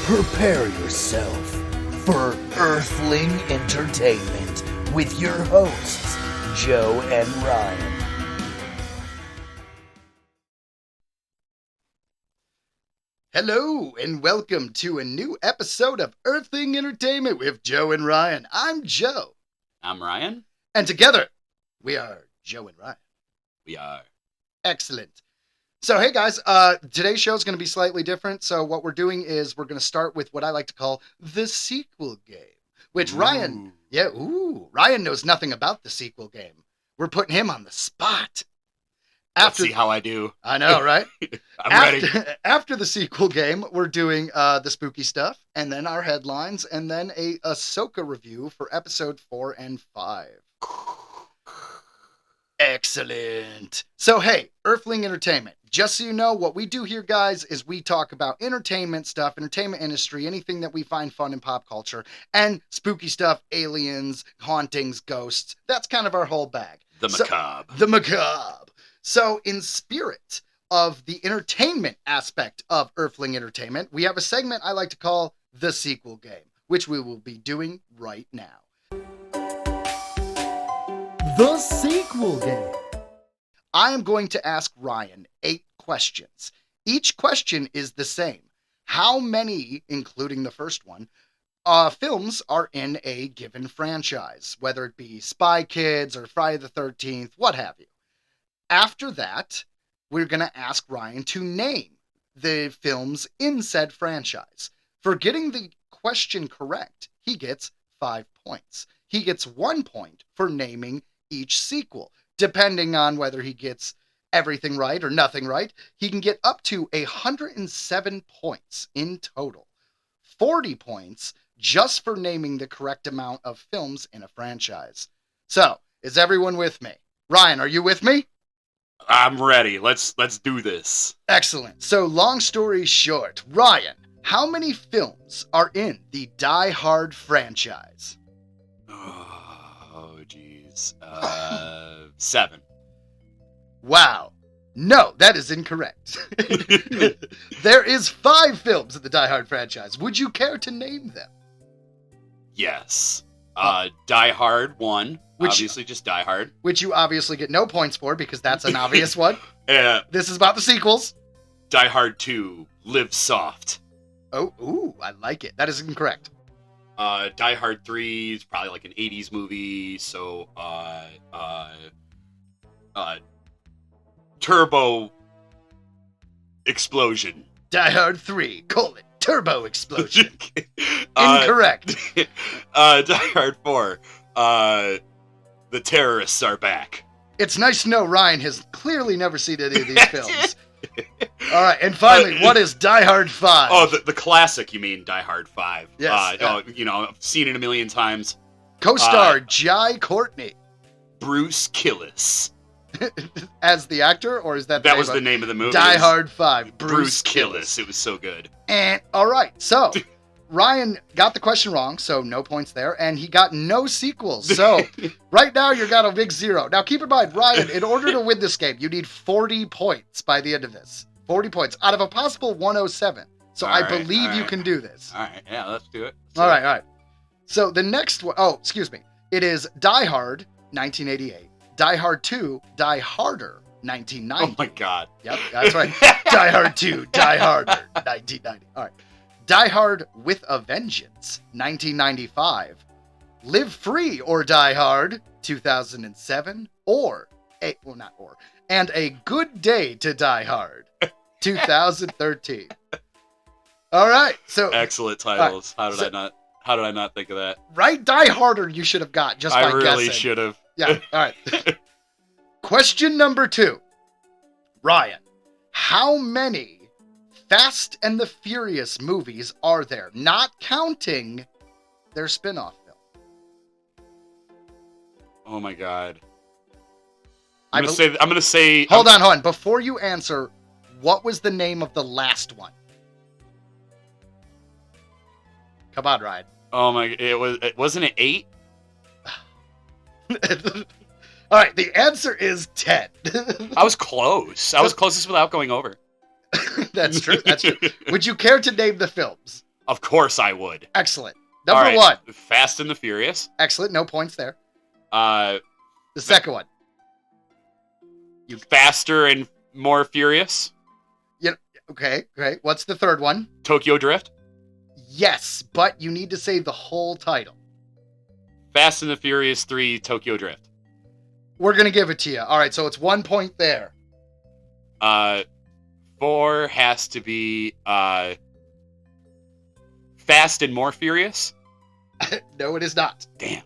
Prepare yourself for Earthling Entertainment with your hosts, Joe and Ryan. Hello, and welcome to a new episode of Earthling Entertainment with Joe and Ryan. I'm Joe. I'm Ryan. And together, we are Joe and Ryan. We are. Excellent. So, hey guys, today's show is going to be slightly different. So what we're doing is we're going to start with what I like to call the sequel game, which Ryan knows nothing about the sequel game. We're putting him on the spot. Let's see how I do. I know, right? I'm ready. After the sequel game, we're doing the spooky stuff, and then our headlines, and then a Ahsoka review for episode 4 and 5. Excellent. So, hey, Earthling Entertainment. Just so you know, what we do here, guys, is we talk about entertainment stuff, entertainment industry, anything that we find fun in pop culture, and spooky stuff, aliens, hauntings, ghosts. That's kind of our whole bag. The macabre. The macabre. So, in spirit of the entertainment aspect of Earthling Entertainment, we have a segment I like to call the sequel game, which we will be doing right now. The sequel game. I am going to ask Ryan 8 questions. Each question is the same. How many, including the first one, films are in a given franchise, whether it be Spy Kids or Friday the 13th, what have you. After that, we're going to ask Ryan to name the films in said franchise. For getting the question correct, he gets 5 points. He gets 1 point for naming each sequel. Depending on whether he gets everything right or nothing right, he can get up to 107 points in total. 40 points just for naming the correct amount of films in a franchise. So, is everyone with me? Ryan, are you with me? I'm ready. Let's do this. Excellent. So, long story short, Ryan, how many films are in the Die Hard franchise? Oh, geez. 7. Wow. No, that is incorrect. There is 5 films in the Die Hard franchise. Would you care to name them? Yes. Die Hard 1. Obviously just Die Hard. Which you obviously get no points for because that's an obvious one. Yeah. This is about the sequels. Die Hard 2. Live Soft. Oh, ooh, I like it. That is incorrect. Die Hard 3 is probably like an 80s movie, so Turbo Explosion. Die Hard 3, Turbo Explosion. Incorrect. Die Hard 4, The Terrorists Are Back. It's nice to know Ryan has clearly never seen any of these films. All right, and finally, what is Die Hard 5? Oh, the classic, you mean, Die Hard 5. Yes. I've seen it a million times. Co-star Jai Courtney. Bruce Killis. As the actor, or is that was the name of the movie? Die Hard 5, Bruce Killis. It was so good. And, all right, so Ryan got the question wrong, so no points there, and he got no sequels. So right now you got a big 0. Now keep in mind, Ryan, in order to win this game, you need 40 points by the end of this. 40 points out of a possible 107. So I believe you can do this. All right, yeah, let's do it. All right. So the next one, it is Die Hard, 1988. Die Hard 2, Die Harder, 1990. Oh my God. Yep, that's right. Die Hard 2, Die Harder, 1990. All right. Die Hard with a Vengeance, 1995. Live Free or Die Hard, 2007. And A Good Day to Die Hard, 2013. All right. So excellent titles. How did I not think of that? Right, Die Harder you should have got just by guessing. I really should have. Yeah, all right. Question number 2. Ryan, how many Fast and the Furious movies are there? Not counting their spin-off film. Oh my God. I'm gonna say. Hold on. Before you answer, what was the name of the last one? Come on, Ryan. Oh my! Wasn't it 8? All right, the answer is 10. I was close. I was closest without going over. That's true. Would you care to name the films? Of course I would. Excellent. All Number right, one. Fast and the Furious. Excellent. No points there. The second one. Faster and More Furious. Yeah. Okay. Great. What's the third one? Tokyo Drift. Yes, but you need to say the whole title. Fast and the Furious 3 Tokyo Drift. We're going to give it to you. All right, so it's 1 point there. 4 has to be Fast and More Furious. No, it is not. Damn.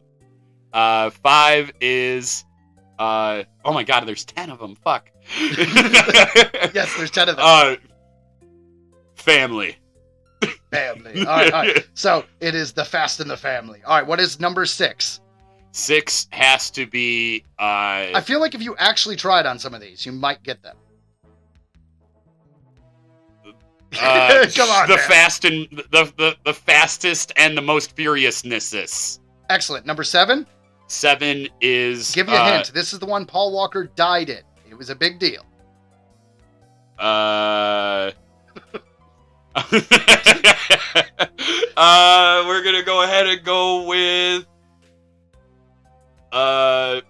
5 is oh my god, there's 10 of them. Fuck. Yes, there's 10 of them. Family. Family. All right. So it is The Fast and the Family. All right, what is number 6? 6 has to be I feel like if you actually tried on some of these, you might get them. Come on, the man. fast and the fastest and the most furiousness. Excellent. Number 7? 7 is Give you a hint. This is the one Paul Walker died in. It was a big deal. We're gonna go ahead and go with All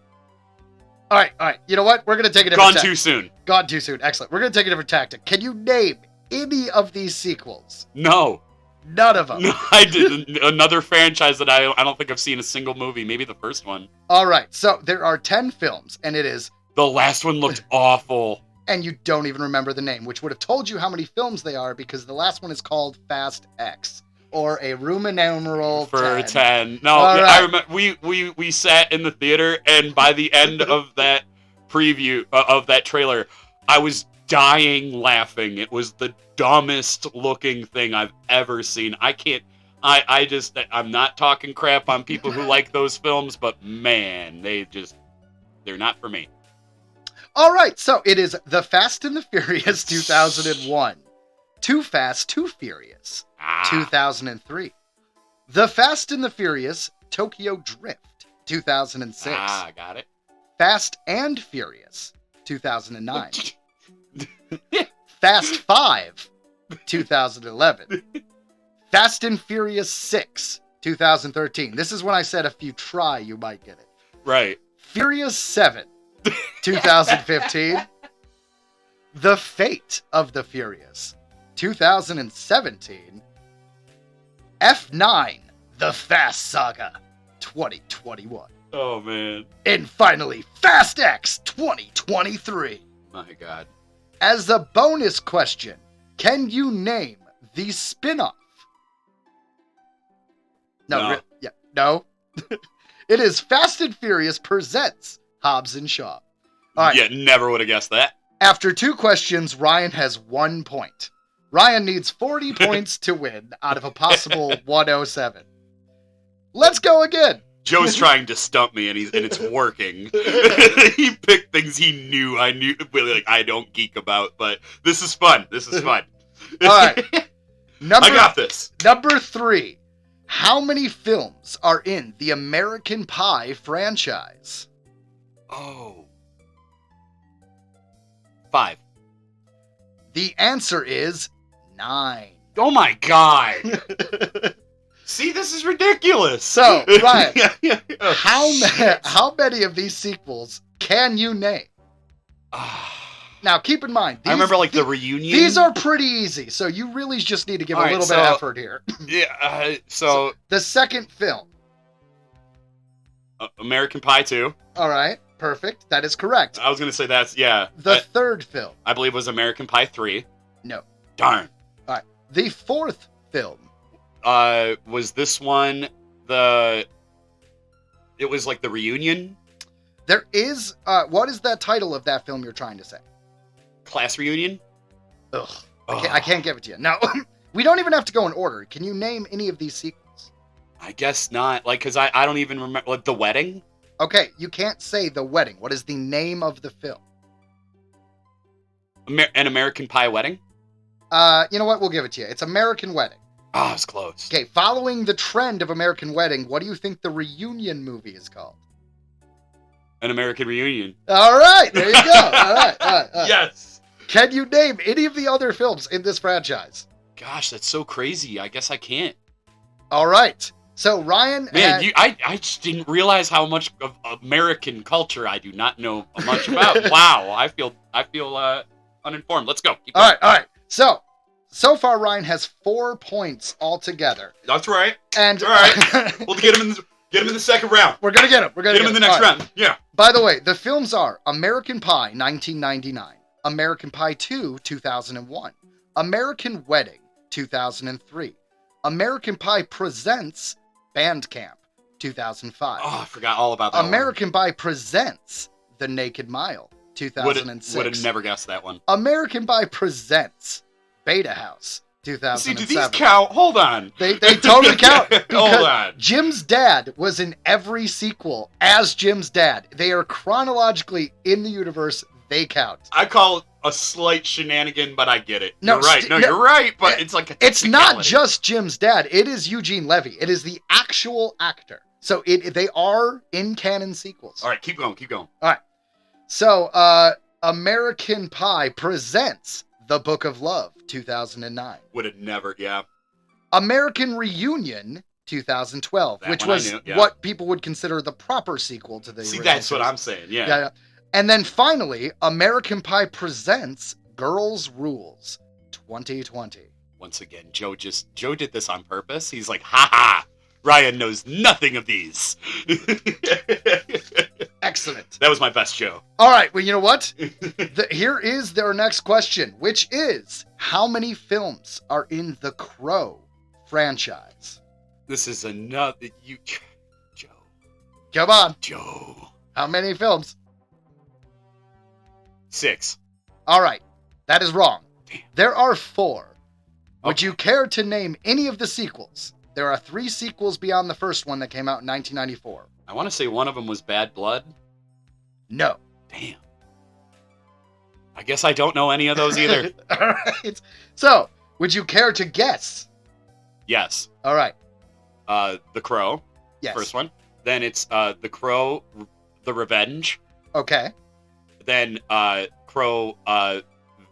right. You know what? We're gonna take a Gone different Too Soon. Gone Too Soon. Excellent. We're gonna take a different tactic. Can you name any of these sequels? No. None of them. No, I didn't. Another franchise that I don't think I've seen a single movie. Maybe the first one. All right. So there are 10 films, and it is. The last one looked awful. And you don't even remember the name, which would have told you how many films they are, because the last one is called Fast X, or a Roman numeral for 10. 10. No, All right. I remember we sat in the theater, and by the end of that preview of that trailer, I was dying laughing. It was the dumbest looking thing I've ever seen. I'm not talking crap on people who like those films, but man, they're not for me. All right, so it is The Fast and the Furious 2001, Too Fast, Too Furious 2003, The Fast and the Furious Tokyo Drift 2006, Got it. Fast and Furious 2009, Fast 5 2011, Fast and Furious 6 2013. This is when I said if you try, you might get it. Right. Furious 7 2015, The Fate of the Furious 2017, F9 The Fast Saga 2021, Oh man. and finally Fast X 2023. My God. As a bonus question, can you name the spin-off? No. No. It is Fast and Furious Presents Hobbs and Shaw. All right. Yeah, never would have guessed that. After 2 questions, Ryan has 1 point. Ryan needs 40 points to win out of a possible 107. Let's go again. Joe's trying to stump me, and it's working. He picked things he knew I don't geek about, but this is fun. All right. I got this. Number 3. How many films are in the American Pie franchise? Oh. 5. The answer is 9. Oh my God. See, this is ridiculous. So, Ryan, Yeah. how many of these sequels can you name? Now, keep in mind, I remember the reunion. These are pretty easy, so you really just need to give a little bit of effort here. Yeah. So the second film. American Pie 2. All right, perfect. That is correct. I was gonna say that's The third film. I believe was American Pie 3. No. Darn. All right. The fourth film. Was this one it was like the reunion? There is, what is that title of that film you're trying to say? Class reunion? Ugh. I can't give it to you. No, we don't even have to go in order. Can you name any of these sequels? I guess not. Because I don't even remember. The Wedding? Okay, you can't say The Wedding. What is the name of the film? An American Pie Wedding? You know what? We'll give it to you. It's American Wedding. Oh, it's close. Okay, following the trend of American Wedding, what do you think the reunion movie is called? An American Reunion. All right, there you go. All right. Yes. Can you name any of the other films in this franchise? Gosh, that's so crazy. I guess I can't. All right. So Ryan, Man, I just didn't realize how much of American culture I do not know much about. Wow, I feel uninformed. Let's go. Keep going. all right. So far Ryan has 4 points altogether. That's right. And all right, we'll get him in the second round. We're gonna get him. We're gonna get him in the next round. Yeah. By the way, the films are American Pie, 1999, American Pie 2, 2001, American Wedding, 2003, American Pie Presents Bandcamp, 2005. Oh, I forgot all about that. American Pie Presents The Naked Mile, 2006. Would have never guessed that one. American Pie Presents Beta House, 2007. See, do these count? Hold on. They totally count. Hold on. Jim's dad was in every sequel as Jim's dad. They are chronologically in the universe. They count. I call it a slight shenanigan, but I get it. No, you're right. You're right, but it's like a It's not just Jim's dad. It is Eugene Levy. It is the actual actor. So they are in canon sequels. All right, keep going. All right. So, American Pie Presents The Book of Love, 2009. Would have never, yeah. American Reunion, 2012, That which one I was knew, yeah. what people would consider the proper sequel to the See, original that's what series. I'm saying, yeah. And then finally, American Pie Presents Girls Rules, 2020. Once again, Joe did this on purpose. He's like, ha! Ryan knows nothing of these. Excellent. That was my best Joe. All right, well, you know what? Here is their next question, which is, how many films are in the Crow franchise? This is another... Joe. Come on. Joe. How many films? 6. All right, that is wrong. Damn. There are 4. Would Okay. you care to name any of the sequels? There are 3 sequels beyond the first one that came out in 1994. I want to say one of them was Bad Blood. No. Damn. I guess I don't know any of those either. All right. So, would you care to guess? Yes. All right. The Crow. Yes. First one. Then it's The Crow, The Revenge. Okay. Then Crow,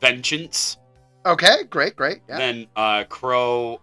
Vengeance. Okay, great. Yeah. Then Crow,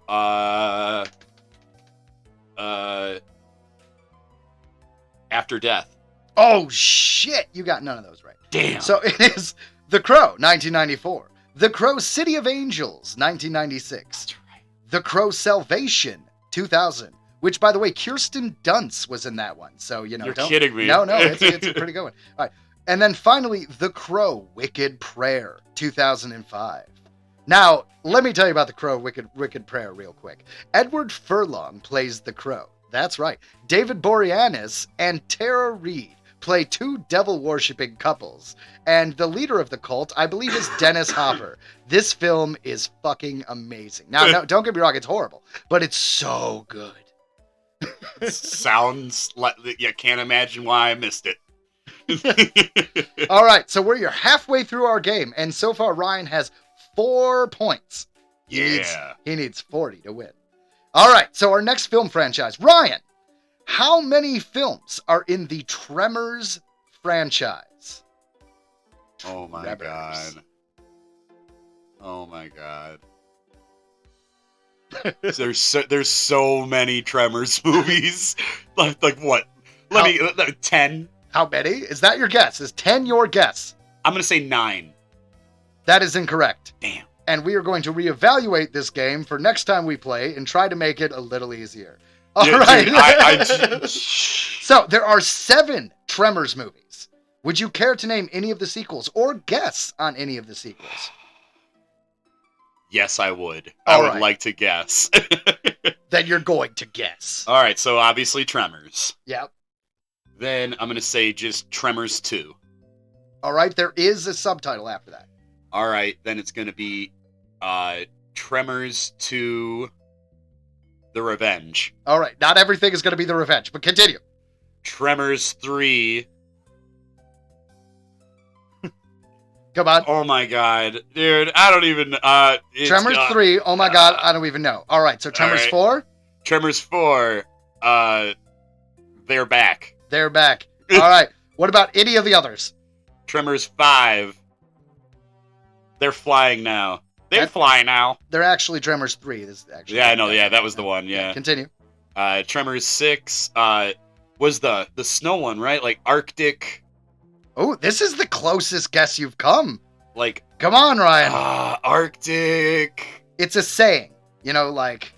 After Death. Oh, shit. You got none of those right. Damn. So it is The Crow, 1994. The Crow City of Angels, 1996. That's right. The Crow Salvation, 2000. Which, by the way, Kirsten Dunst was in that one. So, you know. You're kidding me. No, it's a pretty good one. All right. And then finally, The Crow Wicked Prayer, 2005. Now, let me tell you about The Crow Wicked Prayer real quick. Edward Furlong plays the Crow. That's right. David Boreanaz and Tara Reid play 2 devil-worshipping couples. And the leader of the cult, I believe, is Dennis Hopper. This film is fucking amazing. Now, no, don't get me wrong, it's horrible. But it's so good. Sounds like you can't imagine why I missed it. All right, so we're halfway through our game. And so far, Ryan has 4 points. He needs 40 to win. All right, so our next film franchise. Ryan, how many films are in the Tremors franchise? Oh my Tremors. god. Oh my god. There's so many Tremors movies. like what? Let me 10. How many? Is that your guess? Is 10 your guess? I'm gonna say 9. That is incorrect. Damn. And we are going to reevaluate this game for next time we play and try to make it a little easier. All right. Dude, So there are 7 Tremors movies. Would you care to name any of the sequels or guess on any of the sequels? Yes, I would. All I would right. like to guess. Then you're going to guess. All right, so obviously Tremors. Yep. Then I'm going to say just Tremors 2. All right. There is a subtitle after that. All right, then it's going to be Tremors 2 The Revenge. All right. Not everything is going to be The Revenge, but continue. Tremors 3. Come on. Oh my god. Dude, I don't even Tremors 3. Oh my God. I don't even know. All right. So Tremors right. 4. Tremors 4. They're back. They're back. All right. What about any of the others? Tremors 5. They're flying now. They fly now. They're actually Tremors 3. This is actually Yeah, I know. Yeah, that was the one. Yeah. Continue. Tremors 6 was the snow one, right? Like Arctic. Oh, this is the closest guess you've come. Like, come on, Ryan. Arctic. It's a saying. You know, like,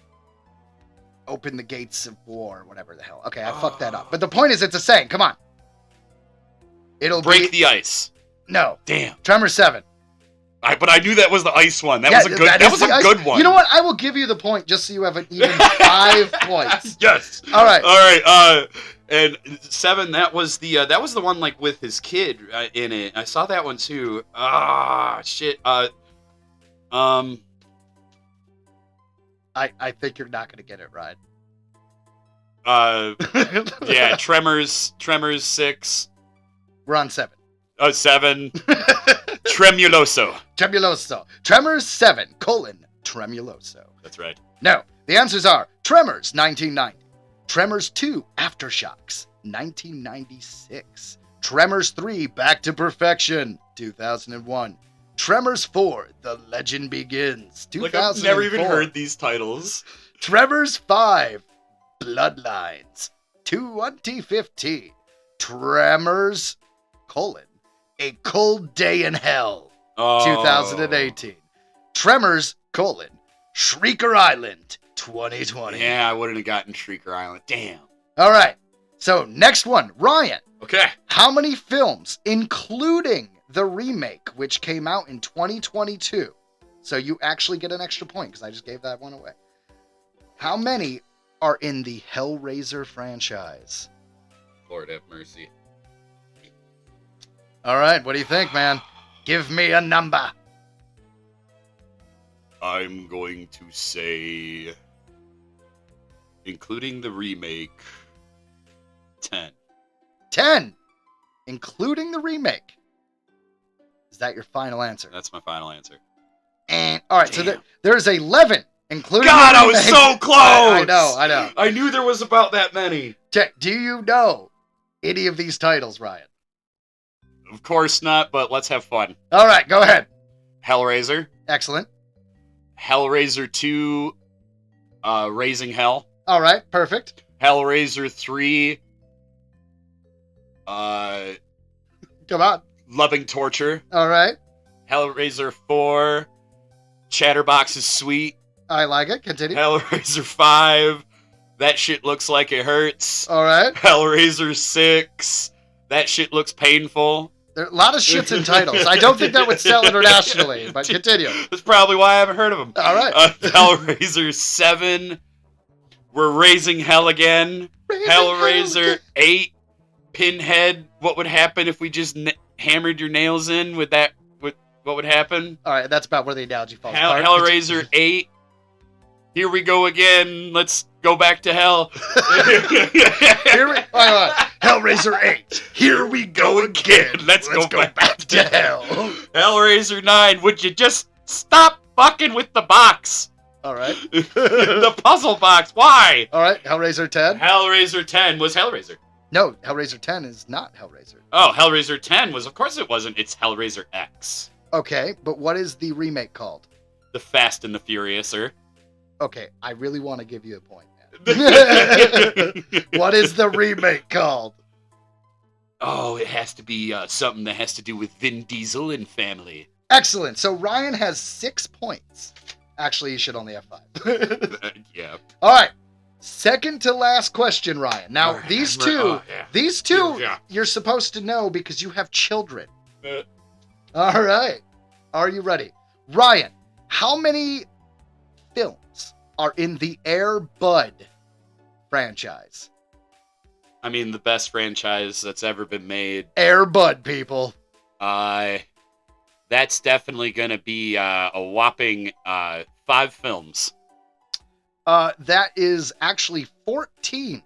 open the gates of war, whatever the hell. Okay, I fucked that up. But the point is, it's a saying. Come on. It'll break the ice. No. Damn. Tremor 7. But I knew that was the ice one. That was a good one. You know what? I will give you the point just so you have an even 5 points. Yes. All right. And 7. That was the one like with his kid in it. I saw that one too. Shit. I think you're not gonna get it right. Yeah. Tremors 6. We're on 7. 7. Tremuloso. Tremors 7, Tremuloso. That's right. No, the answers are Tremors, 1990. Tremors 2, Aftershocks, 1996. Tremors 3, Back to Perfection, 2001. Tremors 4, The Legend Begins, 2004. Like, I've never even heard these titles. Tremors 5, Bloodlines, 2015. Tremors, A Cold Day in Hell, 2018. Tremors, Shrieker Island, 2020. Yeah, I wouldn't have gotten Shrieker Island. Damn. All right. So, next one. Ryan. Okay. How many films, including the remake, which came out in 2022? So, you actually get an extra point because I just gave that one away. How many are in the Hellraiser franchise? Lord have mercy. All right. What do you think, man? Give me a number. I'm going to say, including the remake, 10. 10, including the remake. Is that your final answer? That's my final answer. And all right, so there's 11, including. God, the I was so close. I know. I knew there was about that many. Do you know any of these titles, Ryan? Of course not, but let's have fun. All right, go ahead. Hellraiser. Excellent. Hellraiser 2, Raising Hell. All right, perfect. Hellraiser 3, come on. Loving Torture. All right. Hellraiser 4, Chatterbox is Sweet. I like it. Continue. Hellraiser 5, That Shit Looks Like It Hurts. All right. Hellraiser 6, That Shit Looks Painful. There are a lot of shits in titles. I don't think that would sell internationally, but continue. That's probably why I haven't heard of them. All right. Hellraiser 7, We're Raising Hell Again. Hellraiser 8, Pinhead, What Would Happen If We Just Hammered Your Nails In? What would happen? All right, that's about where the analogy falls apart. Hellraiser 8, Here We Go Again. Let's go back to hell. Hellraiser 8. Here we go again. Let's go back to hell. Hellraiser 9. Would you just stop fucking with the box? All right. The puzzle box. Why? All right. Hellraiser 10. Hellraiser 10 was Hellraiser. No, Hellraiser 10 is not Hellraiser. Oh, Hellraiser 10 was. Of course it wasn't. It's Hellraiser X. Okay, but what is the remake called? The Fast and the Furious, sir. Okay, I really want to give you a point, man. What is the remake called? Oh, it has to be something that has to do with Vin Diesel and family. Excellent. So Ryan has 6 points. Actually, you should only have 5. Yeah. All right. Second to last question, Ryan. Now, right. these two, Yeah. You're supposed to know because you have children. All right. Are you ready? Ryan, how many films are in the Air Bud franchise? I mean, the best franchise that's ever been made. Air Bud, people. That's definitely going to be a whopping 5 films. That is actually 14.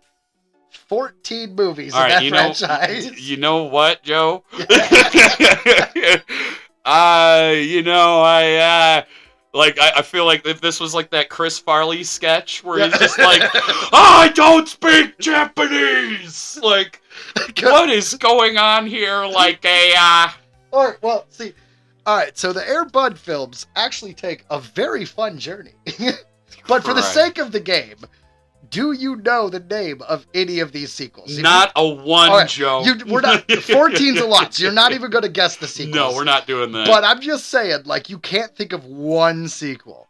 14 movies All in right, that franchise. You know what, Joe? I feel like if this was like that Chris Farley sketch where he's just like, I don't speak Japanese! Like, what is going on here? Like All right, well, see, All right, so the Air Bud films actually take a very fun journey. But for the sake of the game, do you know the name of any of these sequels? Not a one, right, Joe. We're not. 14's a lot, so you're not even going to guess the sequels. No, we're not doing that. But I'm just saying, like, you can't think of one sequel.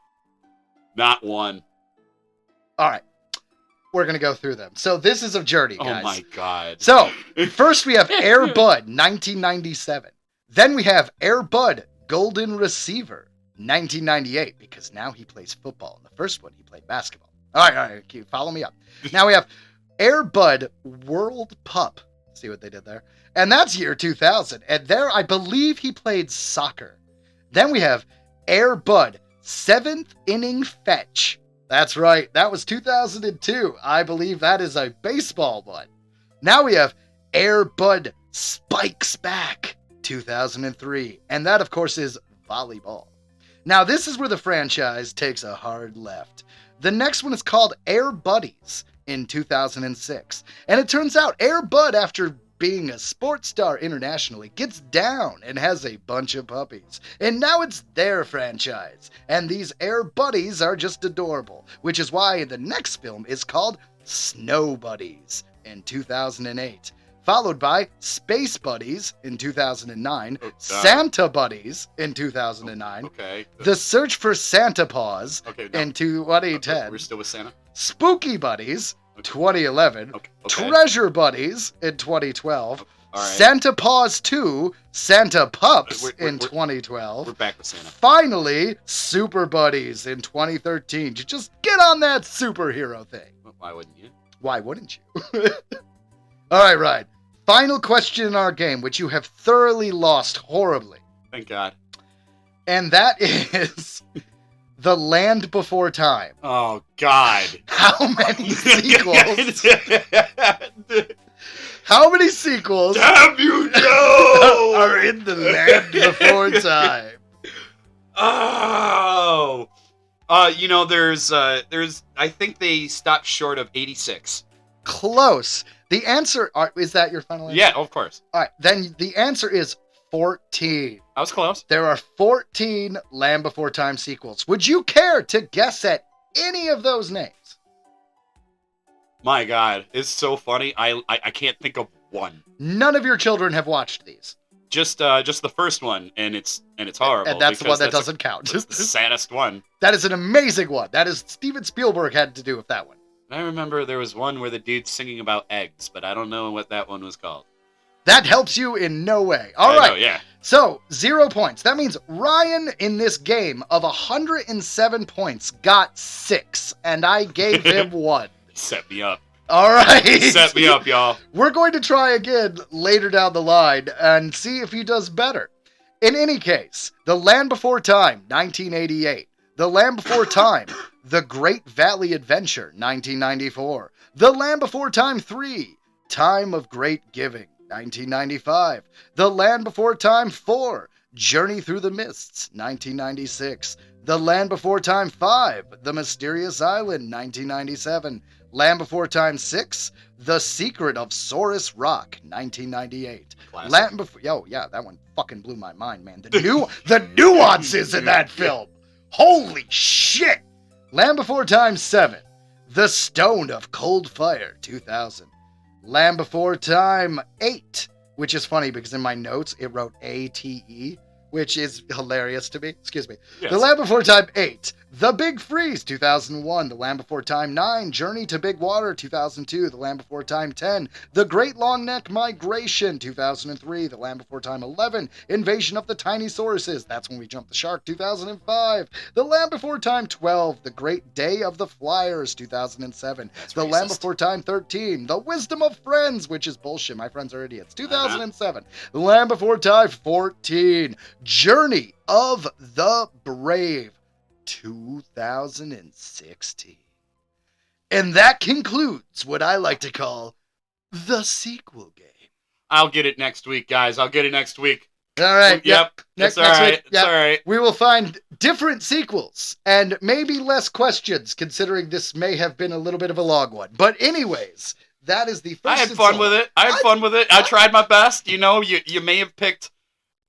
Not one. All right. We're going to go through them. So this is a journey, guys. Oh, my God. So, first we have Air Bud, 1997. Then we have Air Bud, Golden Receiver, 1998, because now he plays football. In the first one, he played basketball. All right, follow me up. Now we have Air Bud, World Pup. See what they did there? And that's year 2000. And there, I believe he played soccer. Then we have Air Bud, 7th Inning Fetch. That's right. That was 2002. I believe that is a baseball one. Now we have Air Bud Spikes Back, 2003. And that, of course, is volleyball. Now, this is where the franchise takes a hard left. The next one is called Air Buddies in 2006. And it turns out Air Bud, after being a sports star internationally, gets down and has a bunch of puppies. And now it's their franchise. And these Air Buddies are just adorable, which is why the next film is called Snow Buddies in 2008. Followed by Space Buddies in 2009, Santa Buddies in 2009, The Search for Santa Paws in 2010, we're still with Santa. Spooky Buddies, 2011, Treasure Buddies in 2012, Santa Paws 2, Santa Pups in 2012. We're back with Santa. Finally, Super Buddies in 2013. You just get on that superhero thing. Why wouldn't you? Why wouldn't you? All right, Ryan. Final question in our game, which you have thoroughly lost horribly. Thank God. And that is The Land Before Time. Oh, God. How many sequels? How many sequels? Damn you, Joe! Are in The Land Before Time? Oh. There's, I think they stopped short of 86. Close. The answer, is that your final answer? Yeah, of course. All right, then the answer is 14. I was close. There are 14 Land Before Time sequels. Would you care to guess at any of those names? My God, it's so funny. I can't think of one. None of your children have watched these. Just the first one, and it's horrible. And that's the one that doesn't count. It's the saddest one. That is an amazing one. That is Steven Spielberg had to do with that one. I remember there was one where the dude's singing about eggs, but I don't know what that one was called. That helps you in no way. All right. Know, yeah. So, 0 points. That means Ryan in this game of 107 points got 6, and I gave him 1. Set me up. All right. Set me up, y'all. We're going to try again later down the line and see if he does better. In any case, The Land Before Time, 1988. The Land Before Time, The Great Valley Adventure, 1994. The Land Before Time 3, Time of Great Giving, 1995. The Land Before Time 4, Journey Through the Mists, 1996. The Land Before Time 5, The Mysterious Island, 1997. Land Before Time 6, The Secret of Saurus Rock, 1998. Classic. Land Before... Oh, yeah, that one fucking blew my mind, man. The nuances in that film. Holy shit! Land Before Time 7, The Stone of Cold Fire, 2000. Land Before Time 8, which is funny because in my notes it wrote ATE, which is hilarious to me. Excuse me. Yes. The Land Before Time 8, The Big Freeze, 2001. The Land Before Time 9, Journey to Big Water, 2002. The Land Before Time 10, The Great Long Neck Migration, 2003. The Land Before Time 11, Invasion of the Tiny Sauruses. That's when we jumped the shark, 2005. The Land Before Time 12, The Great Day of the Flyers, 2007. That's the racist. Land Before Time 13, The Wisdom of Friends, which is bullshit. My friends are idiots, 2007. The Land Before Time 14, Journey of the Brave, 2016. And that concludes what I like to call the sequel game. I'll get it next week, guys. I'll get it next week. All right. Yep. Next all right. week. It's all right. We will find different sequels and maybe less questions, considering this may have been a little bit of a long one. But anyways, that is the first. I had fun with it. I tried my best. You know, you may have picked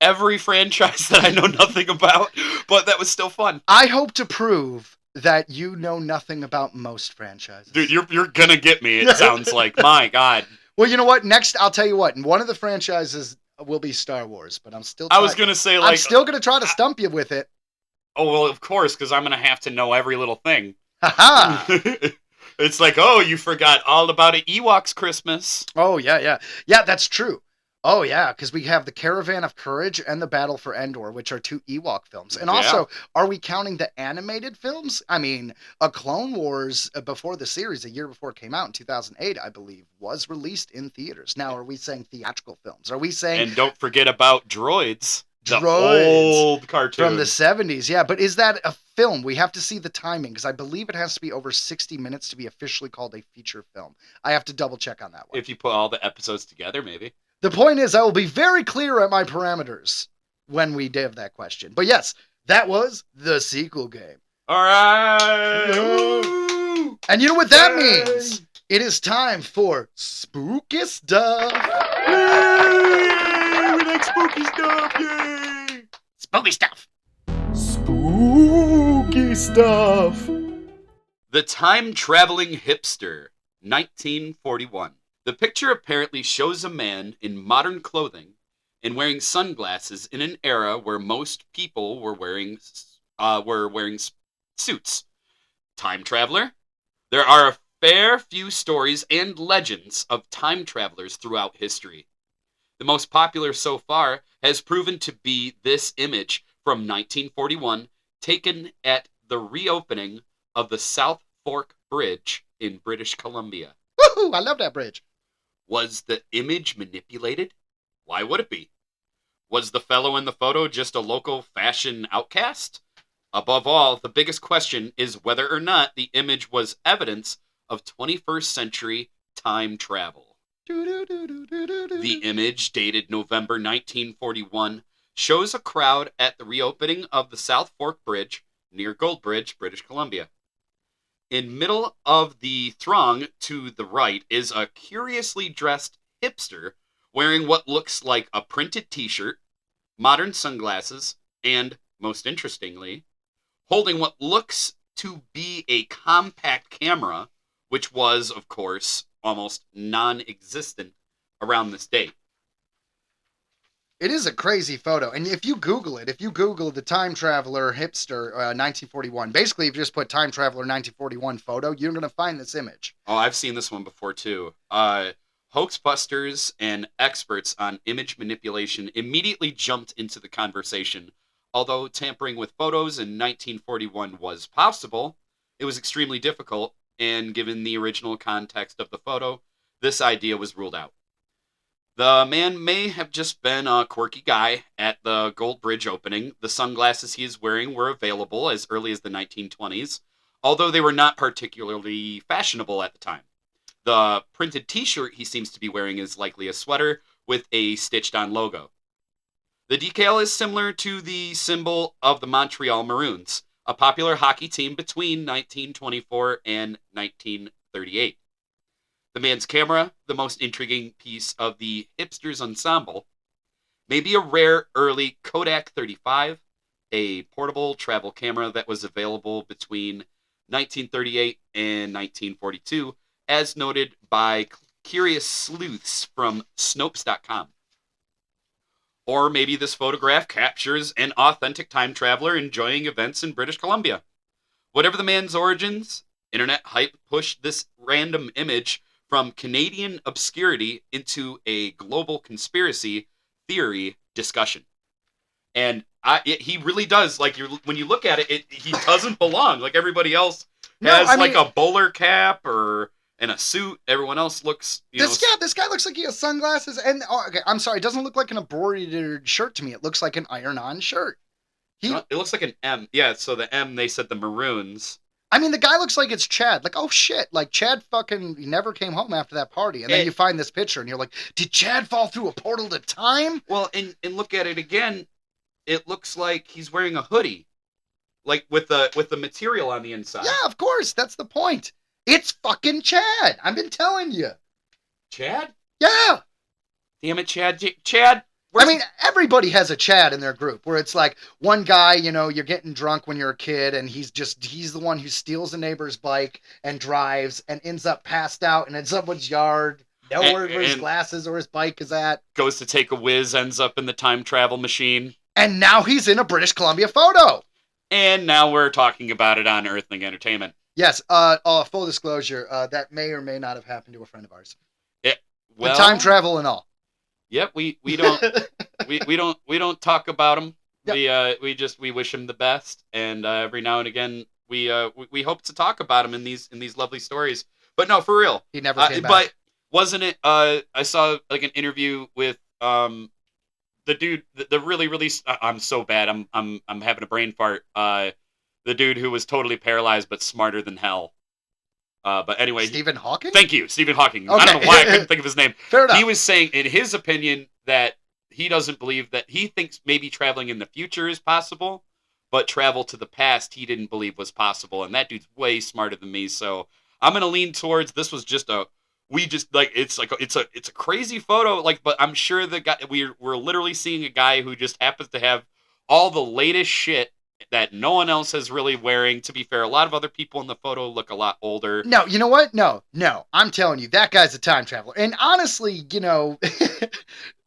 every franchise that I know nothing about, but that was still fun. I hope to prove that you know nothing about most franchises. Dude, you're gonna get me, it sounds like. My God. Well, you know what? Next, I'll tell you what. One of the franchises will be Star Wars, but I'm still. I was gonna say, like, I'm still gonna try to stump you with it. Oh well, of course, because I'm gonna have to know every little thing. Ha It's like, oh, you forgot all about an Ewok's Christmas. Oh yeah. That's true. Oh yeah, because we have the Caravan of Courage and the Battle for Endor, which are 2 Ewok films. And also, are we counting the animated films? I mean, A Clone Wars before the series, a year before it came out in 2008, I believe, was released in theaters. Now, are we saying theatrical films? Are we saying? And don't forget about Droids. The old cartoon. From the 70s, yeah. But is that a film? We have to see the timing, because I believe it has to be over 60 minutes to be officially called a feature film. I have to double check on that one. If you put all the episodes together, maybe. The point is, I will be very clear at my parameters when we have that question. But yes, that was the sequel game. All right. And you know what that means? It is time for spooky stuff. Yay! We like spooky stuff. Yay! Spooky stuff. Spooky stuff. The Time-Traveling Hipster, 1941. The picture apparently shows a man in modern clothing and wearing sunglasses in an era where most people were wearing suits. Time traveler? There are a fair few stories and legends of time travelers throughout history. The most popular so far has proven to be this image from 1941, taken at the reopening of the South Fork Bridge in British Columbia. Woohoo! I love that bridge. Was the image manipulated? Why would it be? Was the fellow in the photo just a local fashion outcast? Above all, the biggest question is whether or not the image was evidence of 21st century time travel. The image, dated November 1941, shows a crowd at the reopening of the South Fork Bridge near Goldbridge, British Columbia. In middle of the throng to the right is a curiously dressed hipster wearing what looks like a printed t-shirt, modern sunglasses, and, most interestingly, holding what looks to be a compact camera, which was, of course, almost non-existent around this date. It is a crazy photo. And if you Google the Time Traveler Hipster 1941, basically if you just put Time Traveler 1941 photo, you're going to find this image. Oh, I've seen this one before, too. Hoaxbusters and experts on image manipulation immediately jumped into the conversation. Although tampering with photos in 1941 was possible, it was extremely difficult, and given the original context of the photo, this idea was ruled out. The man may have just been a quirky guy at the Gold Bridge opening. The sunglasses he is wearing were available as early as the 1920s, although they were not particularly fashionable at the time. The printed t-shirt he seems to be wearing is likely a sweater with a stitched-on logo. The decal is similar to the symbol of the Montreal Maroons, a popular hockey team between 1924 and 1938. The man's camera, the most intriguing piece of the hipsters ensemble, may be a rare early Kodak 35, a portable travel camera that was available between 1938 and 1942, as noted by curious sleuths from Snopes.com. Or maybe this photograph captures an authentic time traveler enjoying events in British Columbia. Whatever the man's origins, internet hype pushed this random image from Canadian obscurity into a global conspiracy theory discussion. And he really does, like, when you look at it, he doesn't belong. Like, everybody else has a bowler cap and a suit. Everyone else looks, this guy looks like he has sunglasses. And, okay, I'm sorry, it doesn't look like an embroidered shirt to me. It looks like an iron-on shirt. It looks like an M. Yeah, so the M, they said the Maroons. I mean, the guy looks like it's Chad. Like, oh shit, like Chad fucking never came home after that party. And then you find this picture and you're like, did Chad fall through a portal to time? Well, and look at it again. It looks like he's wearing a hoodie. Like with the material on the inside. Yeah, of course. That's the point. It's fucking Chad. I've been telling you. Chad? Yeah. Damn it, Chad. Chad, I mean, everybody has a Chad in their group where it's like one guy, you're getting drunk when you're a kid and he's the one who steals a neighbor's bike and drives and ends up passed out and in someone's yard, nowhere where his glasses or his bike is at. Goes to take a whiz, ends up in the time travel machine. And now he's in a British Columbia photo. And now we're talking about it on Earthling Entertainment. Yes, full disclosure, that may or may not have happened to a friend of ours. Well, with time travel and all. Yep, we don't we don't talk about him. Yep. We wish him the best, and every now and again we hope to talk about him in these lovely stories. But no, for real, he never came back. But wasn't it? I saw like an interview with the dude, the really I'm so bad. I'm having a brain fart. The dude who was totally paralyzed but smarter than hell. But anyway, Stephen Hawking? Thank you, Stephen Hawking. Okay. I don't know why I couldn't think of his name. Fair enough. He was saying, in his opinion, that he doesn't believe that he thinks maybe traveling in the future is possible, but travel to the past he didn't believe was possible. And that dude's way smarter than me, so I'm gonna lean towards this was just it's a crazy photo, like, but I'm sure the guy we're literally seeing a guy who just happens to have all the latest shit that no one else is really wearing. To be fair, a lot of other people in the photo look a lot older. No, you know what? No. I'm telling you, that guy's a time traveler. And honestly,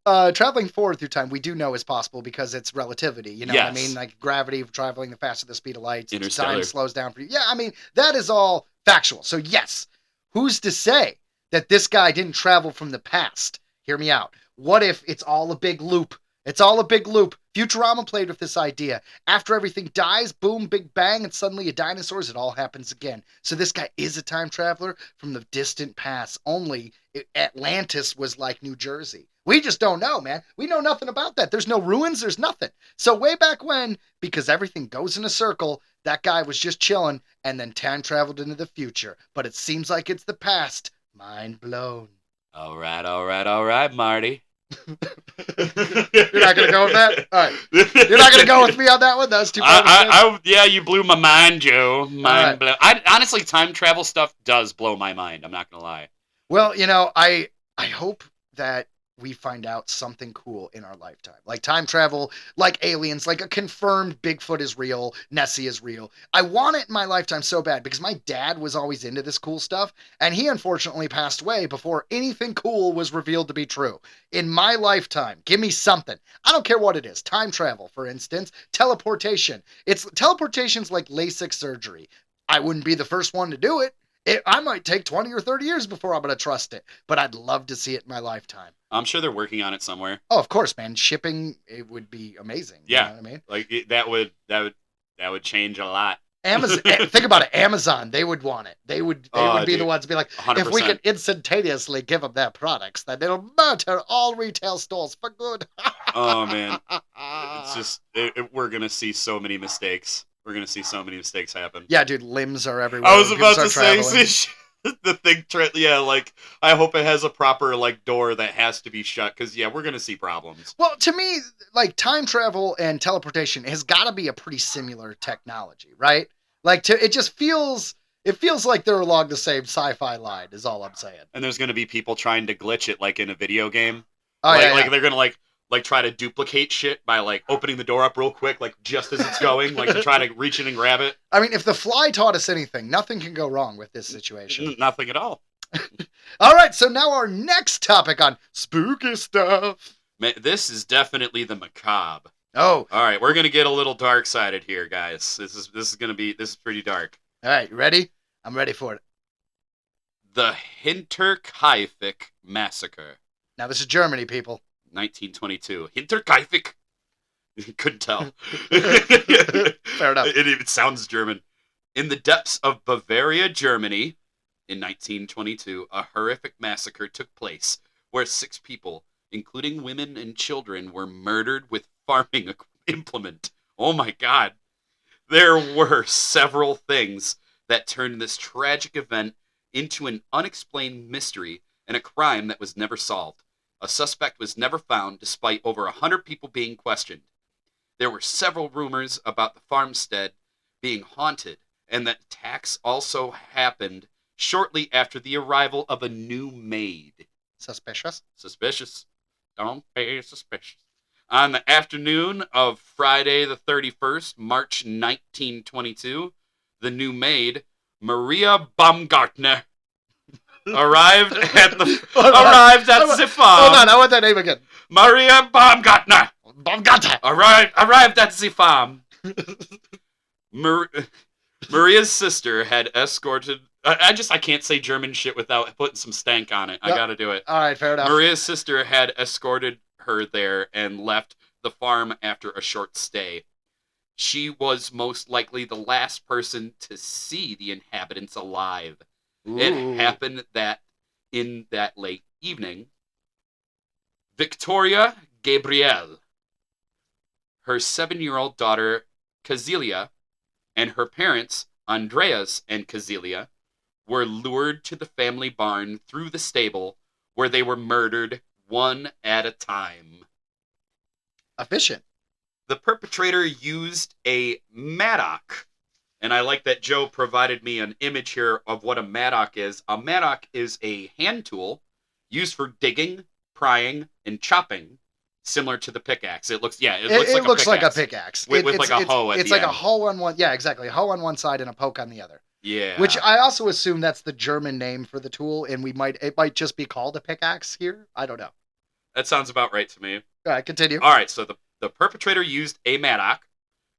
traveling forward through time, we do know is possible because it's relativity. You know what I mean? Like gravity, traveling the faster the speed of light, time slows down for you. Yeah, I mean, that is all factual. So yes, who's to say that this guy didn't travel from the past? Hear me out. What if it's all a big loop? It's all a big loop. Futurama played with this idea. After everything dies, boom, big bang, and suddenly a dinosaurs, it all happens again. So this guy is a time traveler from the distant past. Only Atlantis was like New Jersey. We just don't know, man. We know nothing about that. There's no ruins. There's nothing. So way back when, because everything goes in a circle, that guy was just chilling and then time traveled into the future. But it seems like it's the past. Mind blown. All right, Marty. You're not gonna go with that? All right. You're not gonna go with me on that one? That was too yeah, you blew my mind, Joe. Mind blown. Honestly, time travel stuff does blow my mind. I'm not gonna lie. Well, I hope that we find out something cool in our lifetime. Like time travel, like aliens, like a confirmed Bigfoot is real, Nessie is real. I want it in my lifetime so bad because my dad was always into this cool stuff, and he unfortunately passed away before anything cool was revealed to be true. In my lifetime, give me something. I don't care what it is. Time travel, for instance, teleportation. Teleportation's like LASIK surgery. I wouldn't be the first one to do it. I might take 20 or 30 years before I'm going to trust it, but I'd love to see it in my lifetime. I'm sure they're working on it somewhere. Oh, of course, man. Shipping, it would be amazing. Yeah. You know what I mean? Like that would change a lot. Amazon, think about it. Amazon, they would want it. They would be the ones to be like, 100%. If we could instantaneously give them their products, then it'll murder all retail stores for good. Oh, man. It's just, we're going to see so many mistakes. We're going to see so many mistakes happen. Yeah, dude, limbs are everywhere. I was about to say, the thing, like, I hope it has a proper, like, door that has to be shut, because, yeah, we're going to see problems. Well, to me, like, time travel and teleportation has got to be a pretty similar technology, right? Like, it just feels like they're along the same sci-fi line, is all I'm saying. And there's going to be people trying to glitch it, like, in a video game. Oh, like they're going to, like try to duplicate shit by like opening the door up real quick, like just as it's going, like to try to reach in and grab it. I mean, if The Fly taught us anything, nothing can go wrong with this situation. Nothing at all. All right, so now our next topic on spooky stuff. This is definitely the macabre. Oh. All right, we're going to get a little dark-sided here, guys. This is pretty dark. All right, you ready? I'm ready for it. The Hinterkaifeck massacre. Now this is Germany, people. 1922. Hinterkaifeck. Couldn't tell. Fair enough. It even sounds German. In the depths of Bavaria, Germany, in 1922, a horrific massacre took place where 6 people, including women and children, were murdered with farming implement. Oh my God. There were several things that turned this tragic event into an unexplained mystery and a crime that was never solved. A suspect was never found despite over 100 people being questioned. There were several rumors about the farmstead being haunted, and that attacks also happened shortly after the arrival of a new maid. Suspicious? Suspicious. Don't be suspicious. On the afternoon of Friday the 31st, March 1922, the new maid, Maria Baumgartner, arrived at the farm. Hold on, I want that name again. Maria Baumgartner Baumgartner. arrived at the farm. Maria's sister had escorted. I can't say German shit without putting some stank on it. I gotta do it. All right, fair enough. Maria's sister had escorted her there and left the farm after a short stay. She was most likely the last person to see the inhabitants alive. Ooh. It happened that in that late evening, Victoria Gabrielle, her 7-year-old daughter Kazilia, and her parents, Andreas and Kazilia, were lured to the family barn through the stable, where they were murdered one at a time. Efficient. The perpetrator used a mattock, and I like that Joe provided me an image here of what a mattock is. A mattock is a hand tool used for digging, prying, and chopping, similar to the pickaxe. It looks like a pickaxe. With like a hoe at the end. It's like a hoe on one, yeah, exactly. A hoe on one side and a poke on the other. Yeah. Which I also assume that's the German name for the tool, and it might just be called a pickaxe here. I don't know. That sounds about right to me. All right, continue. All right, so the perpetrator used a mattock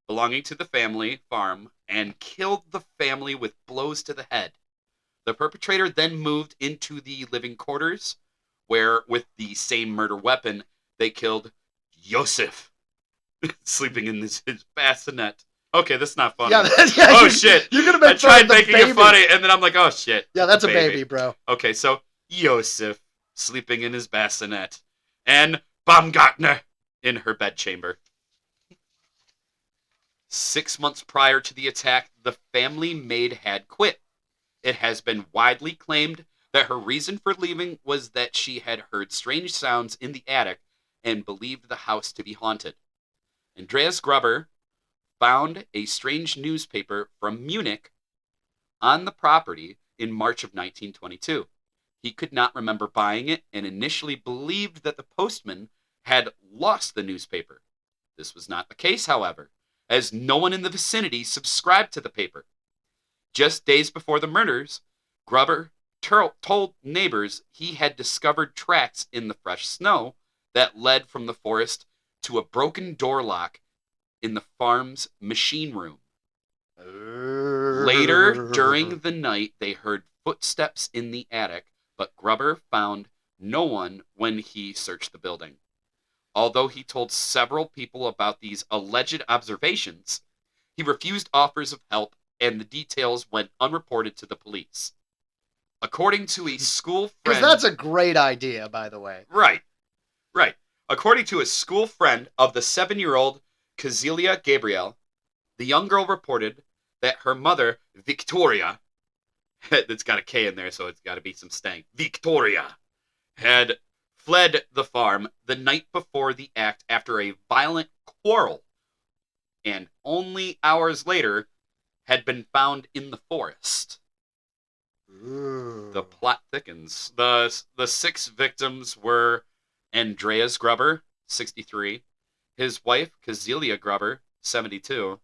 belonging to the family farm and killed the family with blows to the head. The perpetrator then moved into the living quarters, where, with the same murder weapon, they killed Josef, sleeping in his bassinet. Okay, that's not funny. Oh, shit. You're gonna I tried making it funny, and then I'm like, oh, shit. Yeah, that's a baby, bro. Okay, so Josef, sleeping in his bassinet, and Baumgartner in her bedchamber. 6 months prior to the attack, the family maid had quit. It has been widely claimed that her reason for leaving was that she had heard strange sounds in the attic and believed the house to be haunted. Andreas Gruber found a strange newspaper from Munich on the property in March of 1922. He could not remember buying it and initially believed that the postman had lost the newspaper. This was not the case, however, as no one in the vicinity subscribed to the paper. Just days before the murders, Gruber told neighbors he had discovered tracks in the fresh snow that led from the forest to a broken door lock in the farm's machine room. Later, during the night, they heard footsteps in the attic, but Gruber found no one when he searched the building. Although he told several people about these alleged observations, he refused offers of help, and the details went unreported to the police. According to a school friend... Because that's a great idea, by the way. Right. According to a school friend of the 7-year-old Kazilia Gabrielle, the young girl reported that her mother, Victoria, it's got a K in there, so it's got to be some stank, Victoria, had fled the farm the night before the act after a violent quarrel, and only hours later had been found in the forest. Ooh. The plot thickens. The 6 victims were Andreas Gruber, 63, his wife Kazilia Gruber, 72,